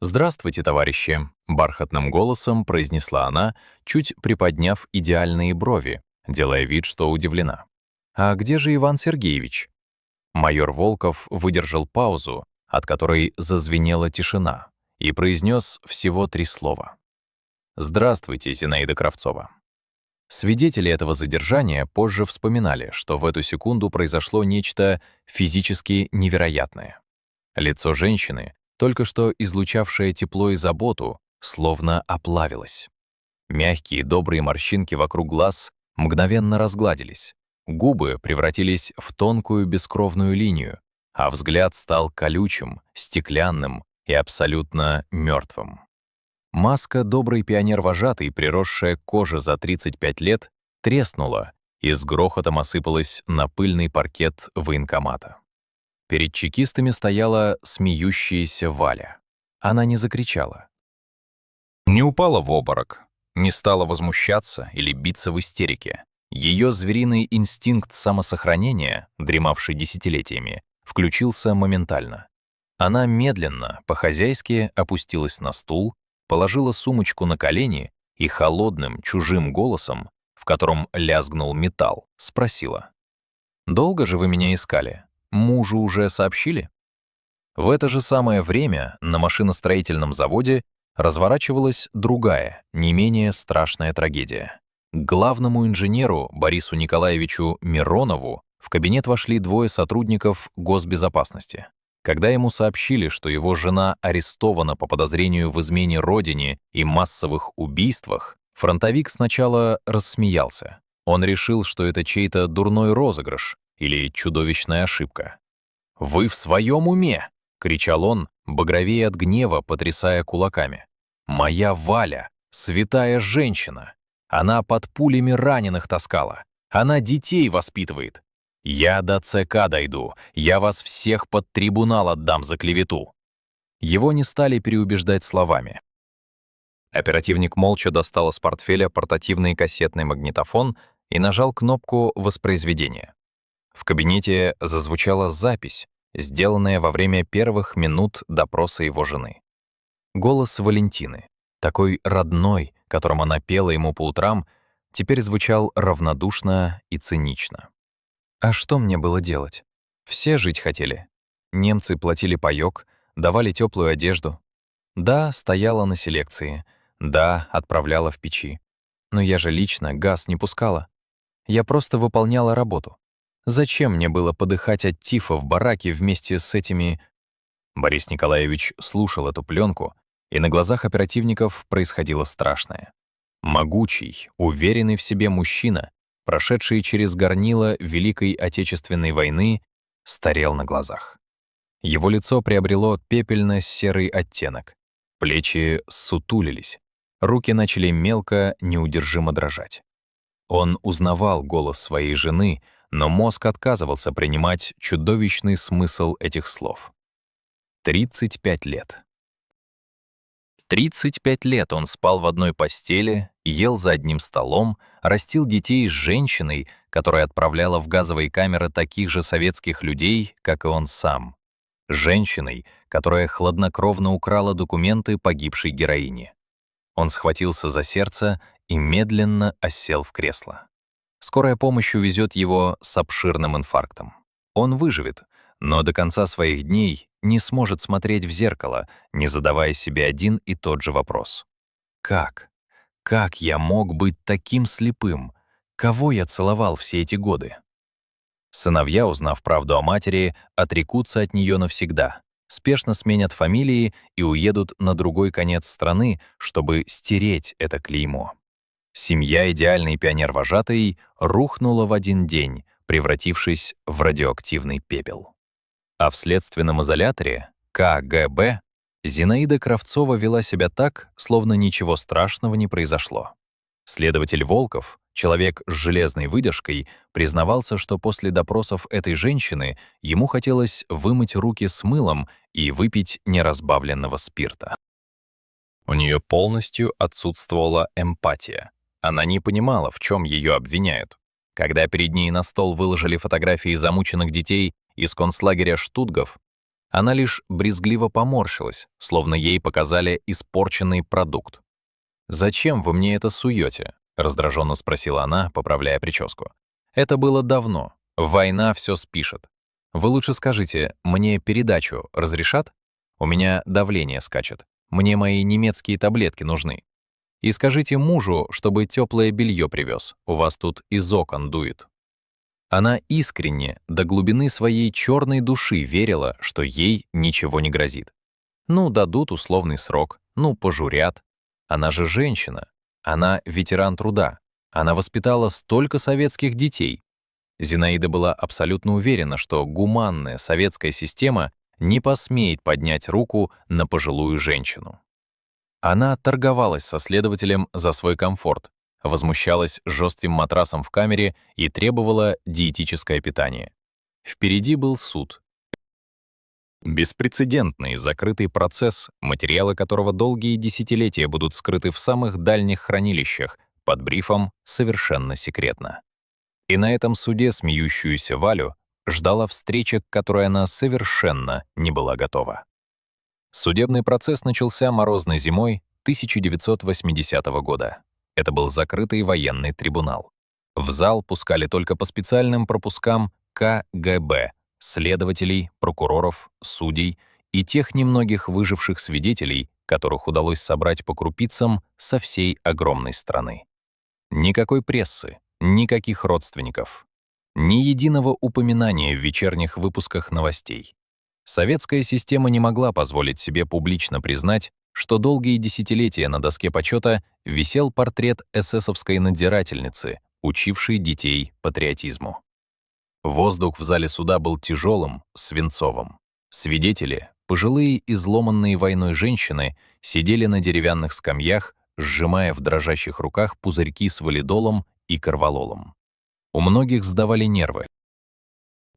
«Здравствуйте, товарищи», — бархатным голосом произнесла она, чуть приподняв идеальные брови, делая вид, что удивлена. «А где же Иван Сергеевич?» Майор Волков выдержал паузу, от которой зазвенела тишина, и произнес всего 3 слова. «Здравствуйте, Зинаида Кравцова». Свидетели этого задержания позже вспоминали, что в эту секунду произошло нечто физически невероятное. Лицо женщины, только что излучавшее тепло и заботу, словно оплавилось. Мягкие добрые морщинки вокруг глаз мгновенно разгладились, губы превратились в тонкую бескровную линию, а взгляд стал колючим, стеклянным и абсолютно мертвым. Маска добрый пионер-вожатый, приросшая к коже за 35 лет, треснула и с грохотом осыпалась на пыльный паркет военкомата. Перед чекистами стояла смеющаяся Валя. Она не закричала. Не упала в обморок, не стала возмущаться или биться в истерике. Ее звериный инстинкт самосохранения, дремавший десятилетиями, включился моментально. Она медленно, по-хозяйски опустилась на стул, положила сумочку на колени и холодным, чужим голосом, в котором лязгнул металл, спросила. «Долго же вы меня искали? Мужу уже сообщили?» В это же самое время на машиностроительном заводе разворачивалась другая, не менее страшная трагедия. К главному инженеру Борису Николаевичу Миронову в кабинет вошли 2 сотрудников госбезопасности. Когда ему сообщили, что его жена арестована по подозрению в измене родине и массовых убийствах, фронтовик сначала рассмеялся. Он решил, что это чей-то дурной розыгрыш или чудовищная ошибка. «Вы в своем уме?» — кричал он, багровее от гнева, потрясая кулаками. «Моя Валя — святая женщина. Она под пулями раненых таскала. Она детей воспитывает. Я до ЦК дойду, я вас всех под трибунал отдам за клевету». Его не стали переубеждать словами. Оперативник молча достал из портфеля портативный кассетный магнитофон и нажал кнопку воспроизведения. В кабинете зазвучала запись, сделанная во время первых минут допроса его жены. Голос Валентины, такой родной, которым она пела ему по утрам, теперь звучал равнодушно и цинично. А что мне было делать? Все жить хотели. Немцы платили паёк, давали теплую одежду. Да, стояла на селекции. Да, отправляла в печи. Но я же лично газ не пускала. Я просто выполняла работу. Зачем мне было подыхать от тифа в бараке вместе с этими... Борис Николаевич слушал эту пленку, и на глазах оперативников происходило страшное. Могучий, уверенный в себе мужчина, прошедший через горнило Великой Отечественной войны, старел на глазах. Его лицо приобрело пепельно-серый оттенок, плечи ссутулились, руки начали мелко, неудержимо дрожать. Он узнавал голос своей жены, но мозг отказывался принимать чудовищный смысл этих слов. 35 лет. 35 лет он спал в одной постели, ел за одним столом, растил детей с женщиной, которая отправляла в газовые камеры таких же советских людей, как и он сам. женщиной, которая хладнокровно украла документы погибшей героини. Он схватился за сердце и медленно осел в кресло. Скорая помощь увезет его с обширным инфарктом. Он выживет, но до конца своих дней не сможет смотреть в зеркало, не задавая себе один и тот же вопрос. Как? Как я мог быть таким слепым? Кого я целовал все эти годы? Сыновья, узнав правду о матери, отрекутся от нее навсегда, спешно сменят фамилии и уедут на другой конец страны, чтобы стереть это клеймо. Семья идеальной пионер-вожатой рухнула в один день, превратившись в радиоактивный пепел. А в следственном изоляторе КГБ Зинаида Кравцова вела себя так, словно ничего страшного не произошло. Следователь Волков, человек с железной выдержкой, признавался, что после допросов этой женщины ему хотелось вымыть руки с мылом и выпить неразбавленного спирта. У нее полностью отсутствовала эмпатия. Она не понимала, в чем ее обвиняют. Когда перед ней на стол выложили фотографии замученных детей из концлагеря Штутгов, она лишь брезгливо поморщилась, словно ей показали испорченный продукт. «Зачем вы мне это суете?» — раздраженно спросила она, поправляя прическу. «Это было давно. Война все спишет. Вы лучше скажите, мне передачу разрешат? У меня давление скачет. Мне мои немецкие таблетки нужны. И скажите мужу, чтобы теплое белье привез. У вас тут из окон дует». Она искренне, до глубины своей черной души верила, что ей ничего не грозит. Ну, дадут условный срок, ну, пожурят. Она же женщина, она ветеран труда, она воспитала столько советских детей. Зинаида была абсолютно уверена, что гуманная советская система не посмеет поднять руку на пожилую женщину. Она торговалась со следователем за свой комфорт, возмущалась жестким матрасом в камере и требовала диетическое питание. Впереди был суд. Беспрецедентный закрытый процесс, материалы которого долгие десятилетия будут скрыты в самых дальних хранилищах, под брифом «совершенно секретно». И на этом суде смеющуюся Валю ждала встреча, к которой она совершенно не была готова. Судебный процесс начался морозной зимой 1980 года. Это был закрытый военный трибунал. В зал пускали только по специальным пропускам КГБ, следователей, прокуроров, судей и тех немногих выживших свидетелей, которых удалось собрать по крупицам со всей огромной страны. Никакой прессы, никаких родственников, ни единого упоминания в вечерних выпусках новостей. Советская система не могла позволить себе публично признать, что долгие десятилетия на доске почета висел портрет эсэсовской надзирательницы, учившей детей патриотизму. Воздух в зале суда был тяжелым, свинцовым. Свидетели, пожилые изломанные войной женщины, сидели на деревянных скамьях, сжимая в дрожащих руках пузырьки с валидолом и корвалолом. У многих сдавали нервы.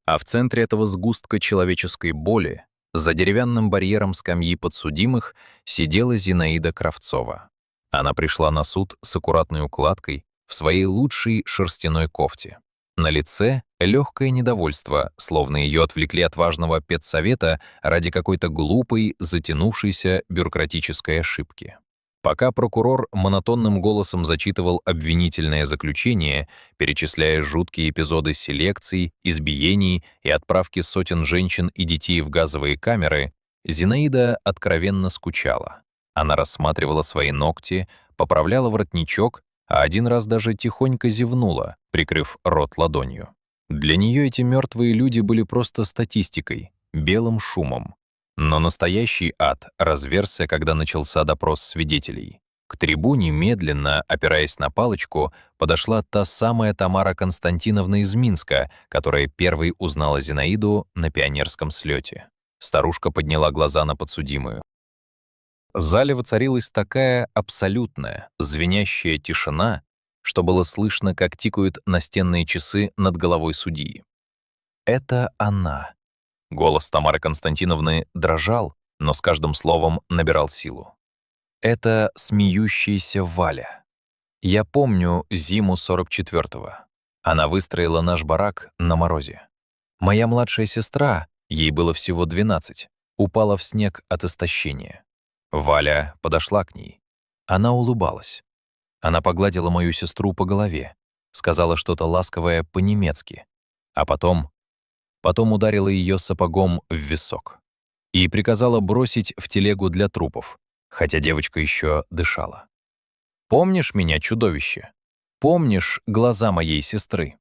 А в центре этого сгустка человеческой боли, за деревянным барьером скамьи подсудимых, сидела Зинаида Кравцова. Она пришла на суд с аккуратной укладкой в своей лучшей шерстяной кофте. На лице легкое недовольство, словно ее отвлекли от важного педсовета ради какой-то глупой, затянувшейся бюрократической ошибки. Пока прокурор монотонным голосом зачитывал обвинительное заключение, перечисляя жуткие эпизоды селекций, избиений и отправки сотен женщин и детей в газовые камеры, Зинаида откровенно скучала. Она рассматривала свои ногти, поправляла воротничок, а один раз даже тихонько зевнула, прикрыв рот ладонью. Для нее эти мертвые люди были просто статистикой, белым шумом. Но настоящий ад разверзся, когда начался допрос свидетелей. К трибуне, медленно, опираясь на палочку, подошла та самая Тамара Константиновна из Минска, которая первой узнала Зинаиду на пионерском слете. Старушка подняла глаза на подсудимую. В зале воцарилась такая абсолютная, звенящая тишина, что было слышно, как тикают настенные часы над головой судьи. Это она. Голос Тамары Константиновны дрожал, но с каждым словом набирал силу. Это смеющаяся Валя. Я помню зиму 44-го. Она выстроила наш барак на морозе. Моя младшая сестра, Ей было всего 12, упала в снег от истощения. Валя подошла к ней. Она улыбалась. Она погладила мою сестру по голове, сказала что-то ласковое по-немецки, а потом ударила ее сапогом в висок и приказала бросить в телегу для трупов, хотя девочка еще дышала. «Помнишь меня, чудовище? Помнишь глаза моей сестры?»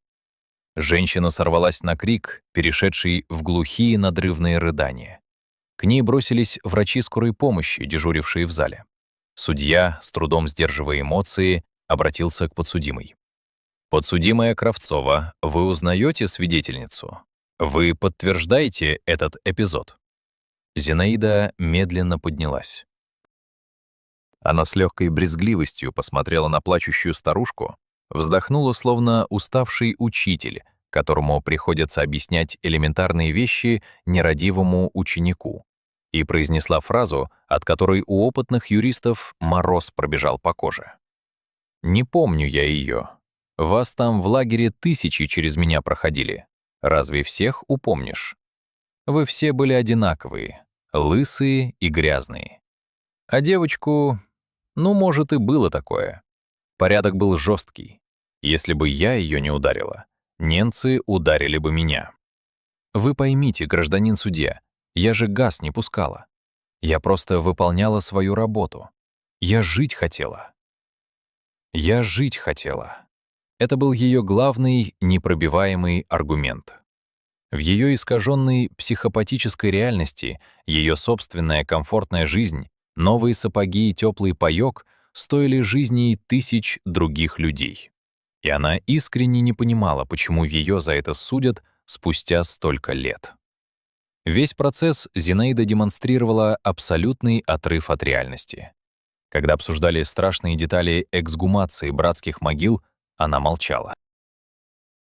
Женщина сорвалась на крик, перешедший в глухие надрывные рыдания. К ней бросились врачи скорой помощи, дежурившие в зале. Судья, с трудом сдерживая эмоции, обратился к подсудимой. «Подсудимая Кравцова, вы узнаете свидетельницу? Вы подтверждаете этот эпизод?» Зинаида медленно поднялась. Она с легкой брезгливостью посмотрела на плачущую старушку, вздохнула, словно уставший учитель, которому приходится объяснять элементарные вещи нерадивому ученику, и произнесла фразу, от которой у опытных юристов мороз пробежал по коже. «Не помню я ее. Вас там в лагере тысячи через меня проходили. Разве всех упомнишь? Вы все были одинаковые, лысые и грязные. А девочку, ну, может, и было такое. Порядок был жесткий. Если бы я ее не ударила, немцы ударили бы меня. Вы поймите, гражданин судья, я же газ не пускала. Я просто выполняла свою работу. Я жить хотела. Я жить хотела. Это был ее главный непробиваемый аргумент. В ее искаженной психопатической реальности ее собственная комфортная жизнь, новые сапоги и теплый паёк стоили жизней тысяч других людей. И она искренне не понимала, почему ее за это судят спустя столько лет. Весь процесс Зинаида демонстрировала абсолютный отрыв от реальности. Когда обсуждали страшные детали эксгумации братских могил, она молчала.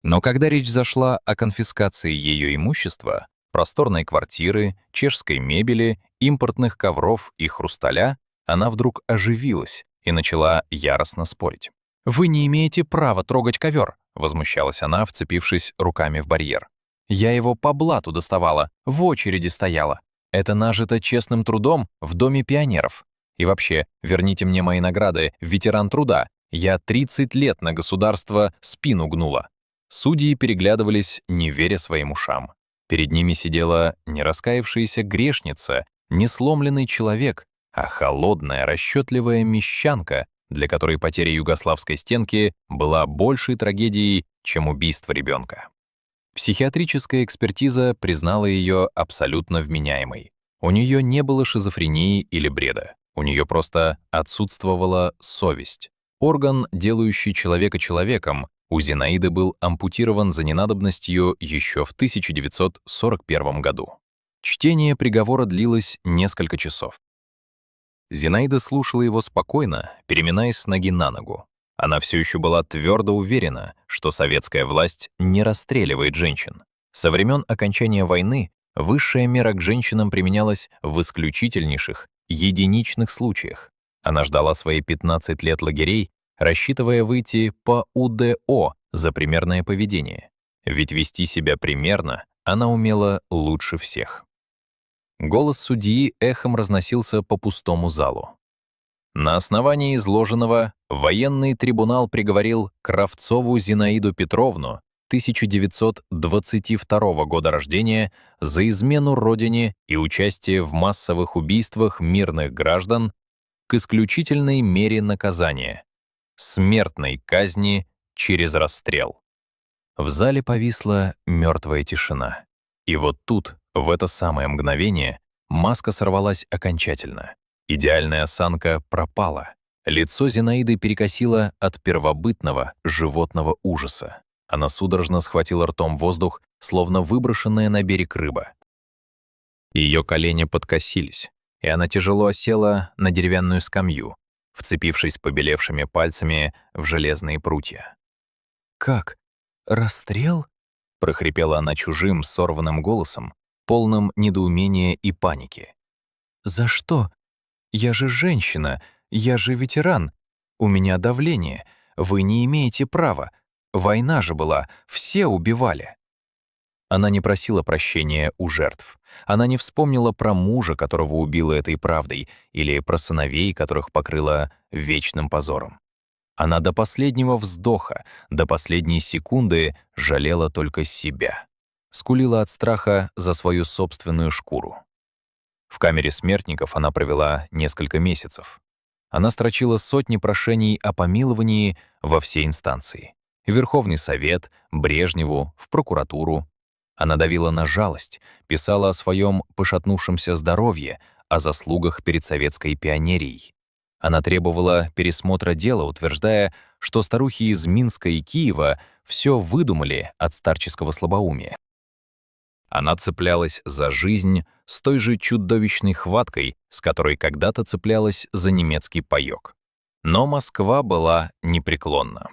Но когда речь зашла о конфискации ее имущества, просторной квартиры, чешской мебели, импортных ковров и хрусталя, она вдруг оживилась и начала яростно спорить. «Вы не имеете права трогать ковер», — возмущалась она, вцепившись руками в барьер. «Я его по блату доставала, в очереди стояла. Это нажито честным трудом в Доме пионеров. И вообще, верните мне мои награды, ветеран труда. Я 30 лет на государство спину гнула». Судьи переглядывались, не веря своим ушам. Перед ними сидела не раскаявшаяся грешница, не сломленный человек, а холодная, расчетливая мещанка, для которой потеря югославской стенки была большей трагедией, чем убийство ребенка. Психиатрическая экспертиза признала ее абсолютно вменяемой. У нее не было шизофрении или бреда. У нее просто отсутствовала совесть. Орган, делающий человека человеком, у Зинаиды был ампутирован за ненадобностью еще в 1941 году. Чтение приговора длилось несколько часов. Зинаида слушала его спокойно, переминаясь с ноги на ногу. Она все еще была твердо уверена, что советская власть не расстреливает женщин. Со времен окончания войны высшая мера к женщинам применялась в исключительнейших, единичных случаях. Она ждала свои 15 лет лагерей, рассчитывая выйти по УДО за примерное поведение. Ведь вести себя примерно она умела лучше всех. Голос судьи эхом разносился по пустому залу. На основании изложенного военный трибунал приговорил Кравцову Зинаиду Петровну, 1922 года рождения, за измену родине и участие в массовых убийствах мирных граждан к исключительной мере наказания — смертной казни через расстрел. В зале повисла мертвая тишина. И вот тут, в это самое мгновение, маска сорвалась окончательно. Идеальная осанка пропала. Лицо Зинаиды перекосило от первобытного животного ужаса. Она судорожно схватила ртом воздух, словно выброшенная на берег рыба. Ее колени подкосились, и она тяжело осела на деревянную скамью, вцепившись побелевшими пальцами в железные прутья. «Как? Расстрел?» — прохрипела она чужим, сорванным голосом, полным недоумения и паники. «За что? Я же женщина, я же ветеран. У меня давление. Вы не имеете права. Война же была, все убивали». Она не просила прощения у жертв. Она не вспомнила про мужа, которого убила этой правдой, или про сыновей, которых покрыла вечным позором. Она до последнего вздоха, до последней секунды жалела только себя. Скулила от страха за свою собственную шкуру. В камере смертников она провела несколько месяцев. Она строчила сотни прошений о помиловании во все инстанции. В Верховный Совет, Брежневу, в прокуратуру. Она давила на жалость, писала о своем пошатнувшемся здоровье, о заслугах перед советской пионерией. Она требовала пересмотра дела, утверждая, что старухи из Минска и Киева все выдумали от старческого слабоумия. Она цеплялась за жизнь с той же чудовищной хваткой, с которой когда-то цеплялась за немецкий паёк. Но Москва была непреклонна.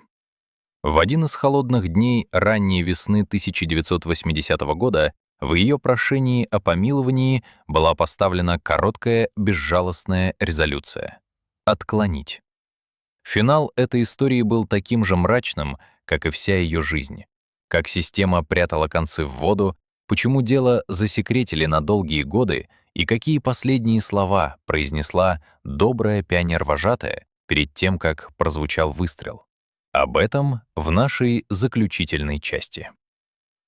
В один из холодных дней ранней весны 1980 года в ее прошении о помиловании была поставлена короткая, безжалостная резолюция — отклонить. Финал этой истории был таким же мрачным, как и вся ее жизнь. Как система прятала концы в воду, почему дело засекретили на долгие годы и какие последние слова произнесла добрая пионер-вожатая перед тем, как прозвучал выстрел. Об этом в нашей заключительной части.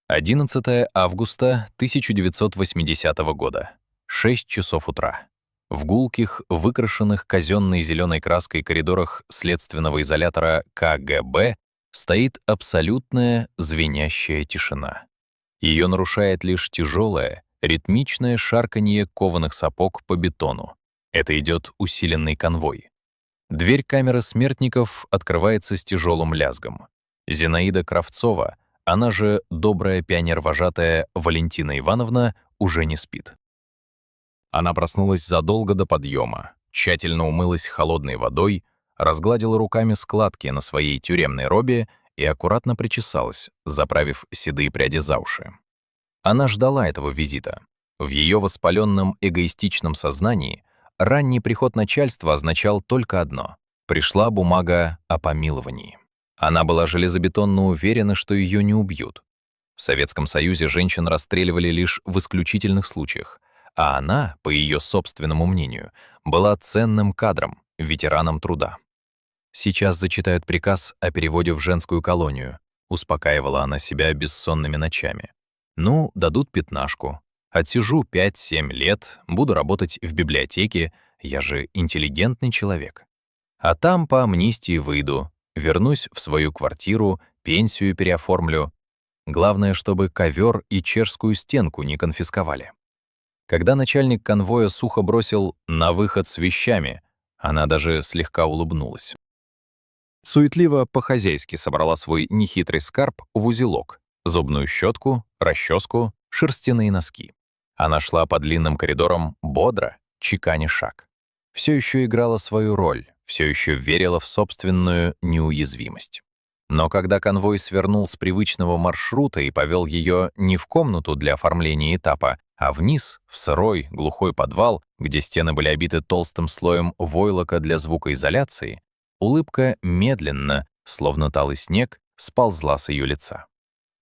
11 августа 1980 года, 6 часов утра. В гулких, выкрашенных казенной зеленой краской коридорах следственного изолятора КГБ стоит абсолютная звенящая тишина. Ее нарушает лишь тяжелое, ритмичное шарканье кованых сапог по бетону. Это идет усиленный конвой. Дверь камеры смертников открывается с тяжелым лязгом. Зинаида Кравцова, она же добрая пионер-вожатая Валентина Ивановна, уже не спит. Она проснулась задолго до подъема, тщательно умылась холодной водой, разгладила руками складки на своей тюремной робе и аккуратно причесалась, заправив седые пряди за уши. Она ждала этого визита. В ее воспаленном эгоистичном сознании ранний приход начальства означал только одно — пришла бумага о помиловании. Она была железобетонно уверена, что ее не убьют. В Советском Союзе женщин расстреливали лишь в исключительных случаях, а она, по ее собственному мнению, была ценным кадром, ветераном труда. «Сейчас зачитают приказ о переводе в женскую колонию», успокаивала она себя бессонными ночами. «Ну, дадут пятнашку. Отсижу 5-7 лет, буду работать в библиотеке, я же интеллигентный человек. А там по амнистии выйду, вернусь в свою квартиру, пенсию переоформлю. Главное, чтобы ковер и чешскую стенку не конфисковали». Когда начальник конвоя сухо бросил «на выход с вещами», она даже слегка улыбнулась. Суетливо по-хозяйски собрала свой нехитрый скарб в узелок, зубную щетку, расческу, шерстяные носки. Она шла по длинным коридорам бодро, чеканя шаг. Все еще играла свою роль, все еще верила в собственную неуязвимость. Но когда конвой свернул с привычного маршрута и повел ее не в комнату для оформления этапа, а вниз, в сырой, глухой подвал, где стены были обиты толстым слоем войлока для звукоизоляции, улыбка медленно, словно талый снег, сползла с ее лица.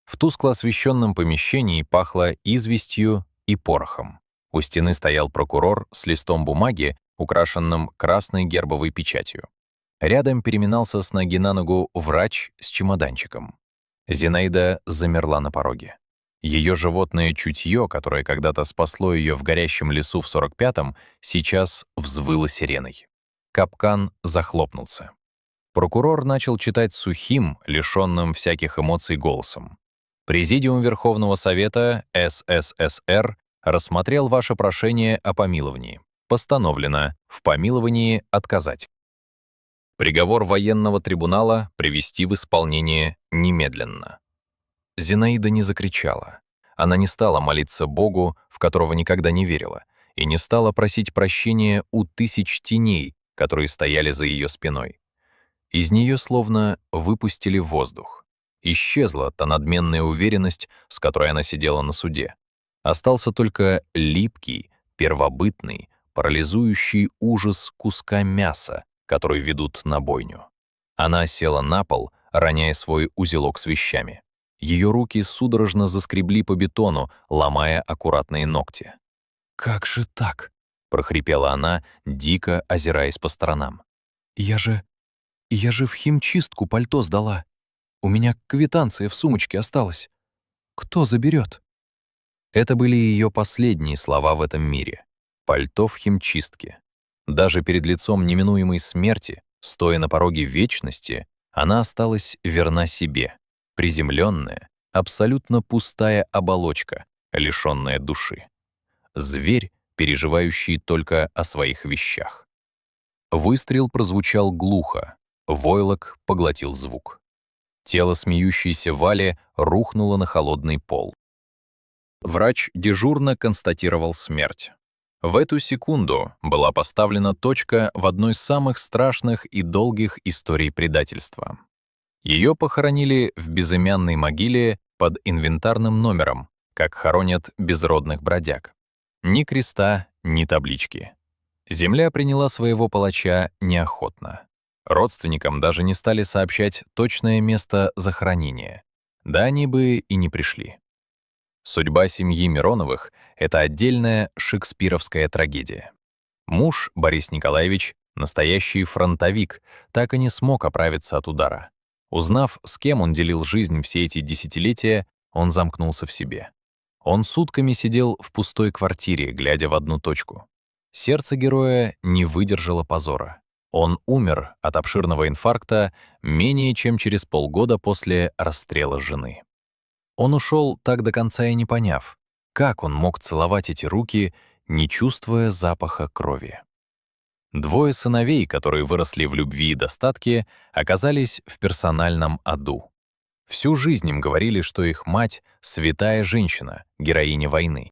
В тускло освещенном помещении пахло известью и порохом. У стены стоял прокурор с листом бумаги, украшенным красной гербовой печатью. Рядом переминался с ноги на ногу врач с чемоданчиком. Зинаида замерла на пороге. Ее животное чутье, которое когда-то спасло ее в горящем лесу в 45-м, сейчас взвыло сиреной. Капкан захлопнулся. Прокурор начал читать сухим, лишенным всяких эмоций голосом. «Президиум Верховного Совета СССР рассмотрел ваше прошение о помиловании. Постановлено в помиловании отказать. Приговор военного трибунала привести в исполнение немедленно». Зинаида не закричала. Она не стала молиться Богу, в которого никогда не верила, и не стала просить прощения у тысяч теней, которые стояли за ее спиной. Из нее словно выпустили воздух. Исчезла та надменная уверенность, с которой она сидела на суде. Остался только липкий, первобытный, парализующий ужас куска мяса, который ведут на бойню. Она села на пол, роняя свой узелок с вещами. Ее руки судорожно заскребли по бетону, ломая аккуратные ногти. «Как же так?» — прохрипела она, дико озираясь по сторонам. «Я же в химчистку пальто сдала. У меня квитанция в сумочке осталась. Кто заберет?» Это были ее последние слова в этом мире. Пальто в химчистке. Даже перед лицом неминуемой смерти, стоя на пороге вечности, она осталась верна себе, приземленная, абсолютно пустая оболочка, лишенная души. Зверь, переживающий только о своих вещах. Выстрел прозвучал глухо, войлок поглотил звук. Тело смеющейся Вали рухнуло на холодный пол. Врач дежурно констатировал смерть. В эту секунду была поставлена точка в одной из самых страшных и долгих историй предательства. Ее похоронили в безымянной могиле под инвентарным номером, как хоронят безродных бродяг. Ни креста, ни таблички. Земля приняла своего палача неохотно. Родственникам даже не стали сообщать точное место захоронения. Да они бы и не пришли. Судьба семьи Мироновых — это отдельная шекспировская трагедия. Муж, Борис Николаевич, настоящий фронтовик, так и не смог оправиться от удара. Узнав, с кем он делил жизнь все эти десятилетия, он замкнулся в себе. Он сутками сидел в пустой квартире, глядя в одну точку. Сердце героя не выдержало позора. Он умер от обширного инфаркта менее чем через полгода после расстрела жены. Он ушел так до конца и не поняв, как он мог целовать эти руки, не чувствуя запаха крови. Двое сыновей, которые выросли в любви и достатке, оказались в персональном аду. Всю жизнь им говорили, что их мать — святая женщина, героиня войны.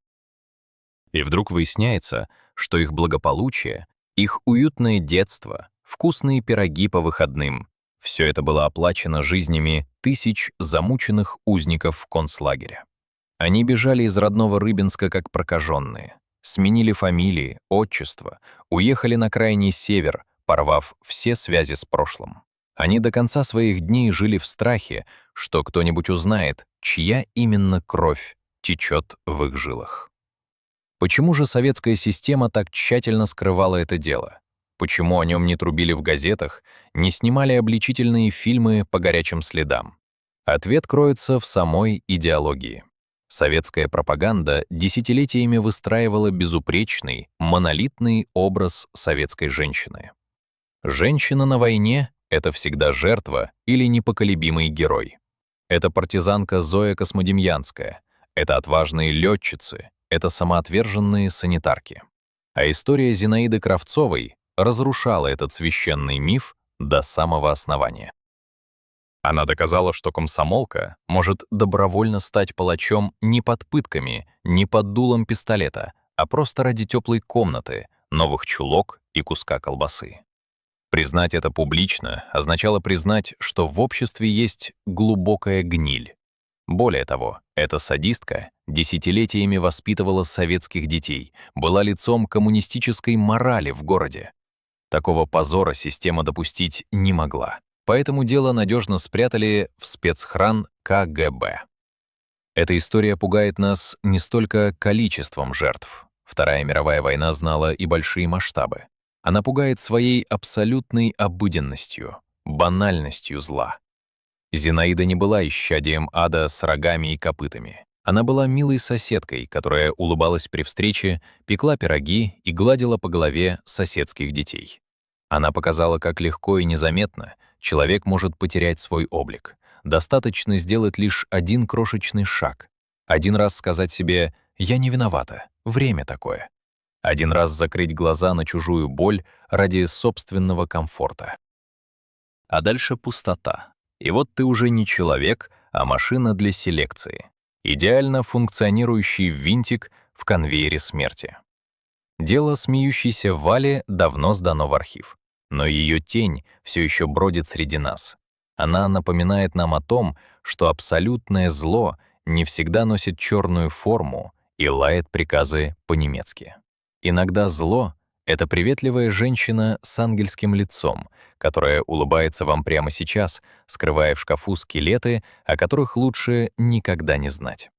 И вдруг выясняется, что их благополучие, их уютное детство, вкусные пироги по выходным — все это было оплачено жизнями тысяч замученных узников концлагеря. Они бежали из родного Рыбинска как прокаженные, сменили фамилии, отчество, уехали на крайний север, порвав все связи с прошлым. Они до конца своих дней жили в страхе, что кто-нибудь узнает, чья именно кровь течет в их жилах. Почему же советская система так тщательно скрывала это дело? Почему о нем не трубили в газетах, не снимали обличительные фильмы по горячим следам? Ответ кроется в самой идеологии. Советская пропаганда десятилетиями выстраивала безупречный, монолитный образ советской женщины. Женщина на войне — это всегда жертва или непоколебимый герой. Это партизанка Зоя Космодемьянская, это отважные летчицы, это самоотверженные санитарки. А история Зинаиды Кравцовой разрушала этот священный миф до самого основания. Она доказала, что комсомолка может добровольно стать палачом не под пытками, не под дулом пистолета, а просто ради теплой комнаты, новых чулок и куска колбасы. Признать это публично означало признать, что в обществе есть глубокая гниль. Более того, эта садистка десятилетиями воспитывала советских детей, была лицом коммунистической морали в городе. Такого позора система допустить не могла, поэтому дело надежно спрятали в спецхран КГБ. Эта история пугает нас не столько количеством жертв. Вторая мировая война знала и большие масштабы. Она пугает своей абсолютной обыденностью, банальностью зла. Зинаида не была исчадием ада с рогами и копытами. Она была милой соседкой, которая улыбалась при встрече, пекла пироги и гладила по голове соседских детей. Она показала, как легко и незаметно человек может потерять свой облик. Достаточно сделать лишь один крошечный шаг. Один раз сказать себе «я не виновата, время такое». Один раз закрыть глаза на чужую боль ради собственного комфорта. А дальше пустота. И вот ты уже не человек, а машина для селекции. Идеально функционирующий винтик в конвейере смерти. Дело смеющейся Вали давно сдано в архив. Но ее тень все еще бродит среди нас. Она напоминает нам о том, что абсолютное зло не всегда носит черную форму и лает приказы по-немецки. Иногда зло — Это приветливая женщина с ангельским лицом, которая улыбается вам прямо сейчас, скрывая в шкафу скелеты, о которых лучше никогда не знать.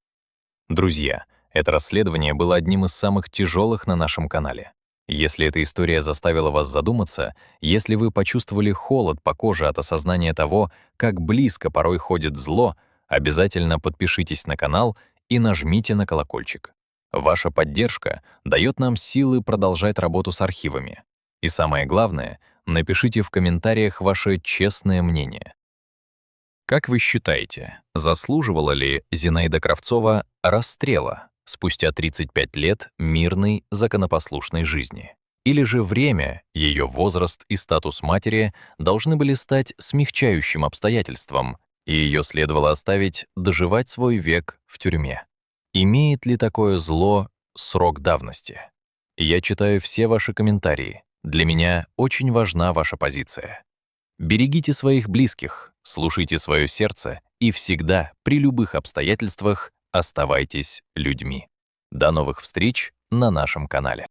Друзья, это расследование было одним из самых тяжелых на нашем канале. Если эта история заставила вас задуматься, если вы почувствовали холод по коже от осознания того, как близко порой ходит зло, обязательно подпишитесь на канал и нажмите на колокольчик. Ваша поддержка дает нам силы продолжать работу с архивами. И самое главное, напишите в комментариях ваше честное мнение. Как вы считаете, заслуживала ли Зинаида Кравцова расстрела спустя 35 лет мирной, законопослушной жизни? Или же время, ее возраст и статус матери должны были стать смягчающим обстоятельством, и ее следовало оставить доживать свой век в тюрьме? Имеет ли такое зло срок давности? Я читаю все ваши комментарии. Для меня очень важна ваша позиция. Берегите своих близких, слушайте свое сердце и всегда, при любых обстоятельствах, оставайтесь людьми. До новых встреч на нашем канале.